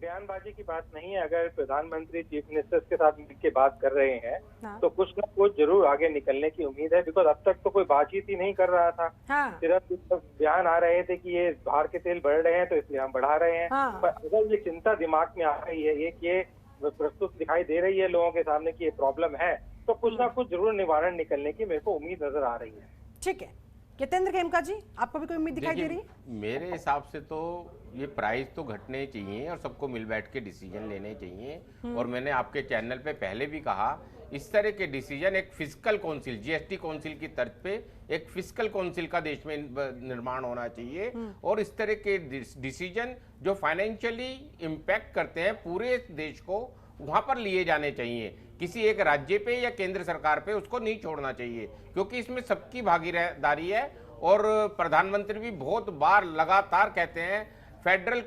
बयानबाजी की बात नहीं है। अगर प्रधानमंत्री चीफ मिनिस्टर्स के साथ मिलकर बात कर रहे हैं तो कुछ ना कुछ जरूर आगे निकलने की उम्मीद है, बिकॉज अब तक तो कोई बातचीत ही नहीं कर रहा था। सिर्फ बयान आ रहे थे कि ये बाहर के तेल बढ़ रहे हैं तो इसलिए हम बढ़ा रहे हैं। पर अगर ये चिंता दिमाग में आ रही है, ये प्रस्तुत दिखाई दे रही है लोगों के सामने कि ये प्रॉब्लम है, तो कुछ ना कुछ जरूर निवारण निकलने की मेरे को उम्मीद नजर आ रही है। ठीक है, जितेंद्र खेमका जी, आपको भी कोई उम्मीद दिखाई दे रही है? मेरे हिसाब से तो ये प्राइस तो घटने चाहिए और सबको मिल बैठ के डिसीजन लेने चाहिए। और मैंने आपके चैनल पे पहले भी कहा, इस तरह के डिसीजन एक फिस्कल काउंसिल, जीएसटी काउंसिल की तर्ज पे एक फिस्कल काउंसिल का देश में निर्माण होना चाहिए। और इस तरह के डिसीजन जो फाइनेंशियली इम्पैक्ट करते हैं पूरे देश को, वहां पर लिए जाने चाहिए। किसी एक राज्य पे या केंद्र सरकार पे उसको नहीं छोड़ना चाहिए, क्योंकि इसमें सबकी भागीदारी है। और प्रधानमंत्री भी बहुत बार लगातार कहते हैं फेडरल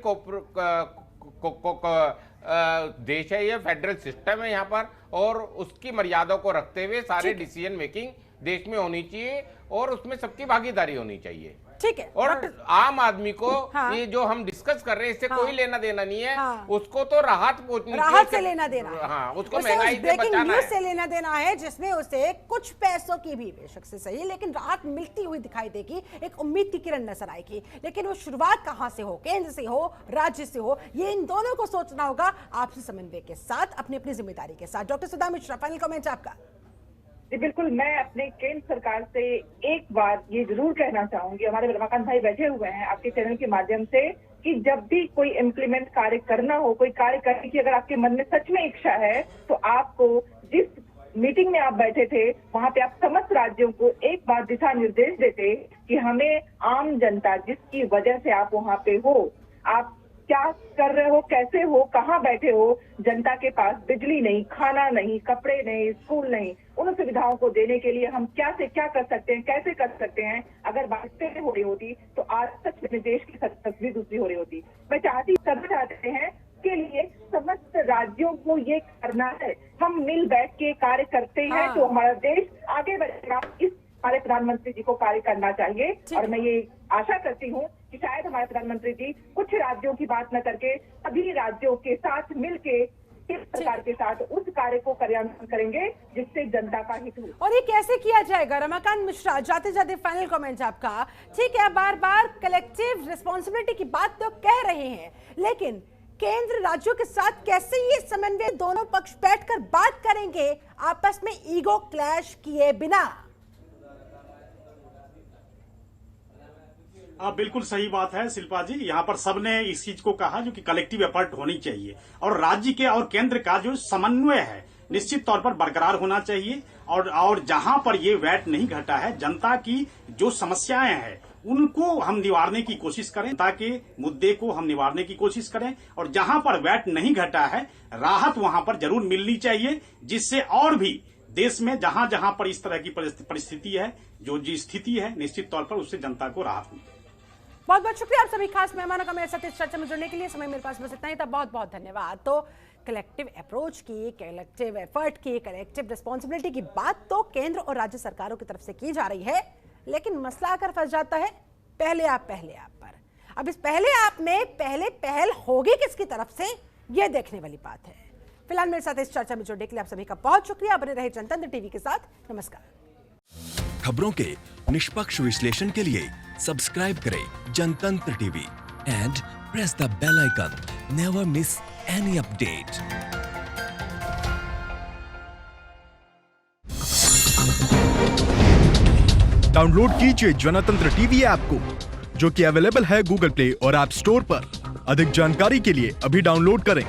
देश है, ये फेडरल सिस्टम है यहाँ पर, और उसकी मर्यादा को रखते हुए सारे डिसीजन मेकिंग देश में होनी चाहिए और उसमें सबकी भागीदारी होनी चाहिए। ठीक है। और आम आदमी को ये जो हम डिस्कस कर रहे हैं इससे कोई लेना देना नहीं है। उसको तो राहत पहुंचनी, राहत से लेना देना है। हाँ, उसको महंगाई से बचाना है, से लेना देना है, जिसमें उसे कुछ पैसों की भी बेशक से सही लेकिन राहत मिलती हुई दिखाई देगी, एक उम्मीद की किरण नजर आएगी। लेकिन वो शुरुआत कहां से हो, केंद्र से हो, राज्य से हो, ये इन दोनों को सोचना होगा आपसी समन्वय के साथ, अपनी अपनी जिम्मेदारी के साथ। डॉक्टर सुधा मिश्रा, फाइनल कमेंट आपका। जी बिल्कुल, मैं अपने केंद्र सरकार से एक बार ये जरूर कहना चाहूंगी, हमारे रमाकांत भाई बैठे हुए हैं आपके चैनल के माध्यम से, कि जब भी कोई इम्प्लीमेंट कार्य करना हो, कोई कार्य करने की अगर आपके मन में सच में इच्छा है, तो आपको जिस मीटिंग में आप बैठे थे वहां पे आप समस्त राज्यों को एक बार दिशा निर्देश देते कि हमें आम जनता जिसकी वजह से आप वहां पे हो, आप क्या कर रहे हो, कैसे हो, कहाँ बैठे हो, जनता के पास बिजली नहीं, खाना नहीं, कपड़े नहीं, स्कूल नहीं, उन सुविधाओं को देने के लिए हम क्या से क्या कर सकते हैं, कैसे कर सकते हैं। अगर बातें हो रही होती तो आज सच में देश की तस्वीर दूसरी हो रही होती। मैं सब चाहते हैं के लिए समस्त राज्यों को ये करना है, हम मिल बैठ के कार्य करते हैं तो हमारा देश आगे बढ़ेगा। इस हमारे प्रधानमंत्री जी को कार्य करना चाहिए और मैं ये आशा करती हूँ कि शायद हमारे प्रधानमंत्री जी कुछ राज्यों की बात न करके सभी राज्यों के साथ मिलके इस सरकार के साथ उस कार्य को कार्यान्वयन करेंगे जिससे जनता का हित हो। और ये कैसे किया जाएगा? रमाकांत मिश्रा, जाते जाते फाइनल कमेंट आपका। ठीक है, बार बार कलेक्टिव रिस्पॉन्सिबिलिटी की बात तो कह रहे हैं, लेकिन केंद्र राज्यों के साथ कैसे ये समन्वय दोनों पक्ष बैठकर बात करेंगे आपस में ईगो क्लैश किए बिना? बिल्कुल सही बात है शिल्पा जी, यहाँ पर सबने इस चीज को कहा जो कि कलेक्टिव एफर्ट होनी चाहिए और राज्य के और केंद्र का जो समन्वय है निश्चित तौर पर बरकरार होना चाहिए। और जहां पर ये वैट नहीं घटा है, जनता की जो समस्याएं हैं उनको हम निवारने की कोशिश करें, जनता के मुद्दे को हम निवारने की कोशिश करें और जहां पर वैट नहीं घटा है राहत वहां पर जरूर मिलनी चाहिए, जिससे और भी देश में जहां जहां पर इस तरह की परिस्थिति है, जो स्थिति है, निश्चित तौर पर उससे जनता को राहत मिले। बहुत बहुत शुक्रिया आप सभी खास मेहमानों का मेरे साथ इस चर्चा में जुड़ने के लिए। समय मेरे पास बस इतना ही था, बहुत बहुत धन्यवाद। तो कलेक्टिव अप्रोच की, कलेक्टिव एफर्ट की, कलेक्टिव रिस्पॉन्सिबिलिटी की बात तो केंद्र और राज्य सरकारों की तरफ से की जा रही है, लेकिन मसला आकर फंस जाता है पहले आप पर। अब इस पहले आप में पहले पहल होगी किसकी तरफ से, यह देखने वाली बात है। फिलहाल मेरे साथ इस चर्चा में जुड़ने के लिए आप सभी का बहुत शुक्रिया। बने रहे जनतंत्र टीवी के साथ। नमस्कार। खबरों के निष्पक्ष विश्लेषण के लिए सब्सक्राइब करें Jantantra TV and press the bell icon. Never miss any update. Download कीजिए जनतंत्र टीवी ऐप को, जो कि अवेलेबल है गूगल प्ले और ऐप स्टोर पर। अधिक जानकारी के लिए अभी डाउनलोड करें।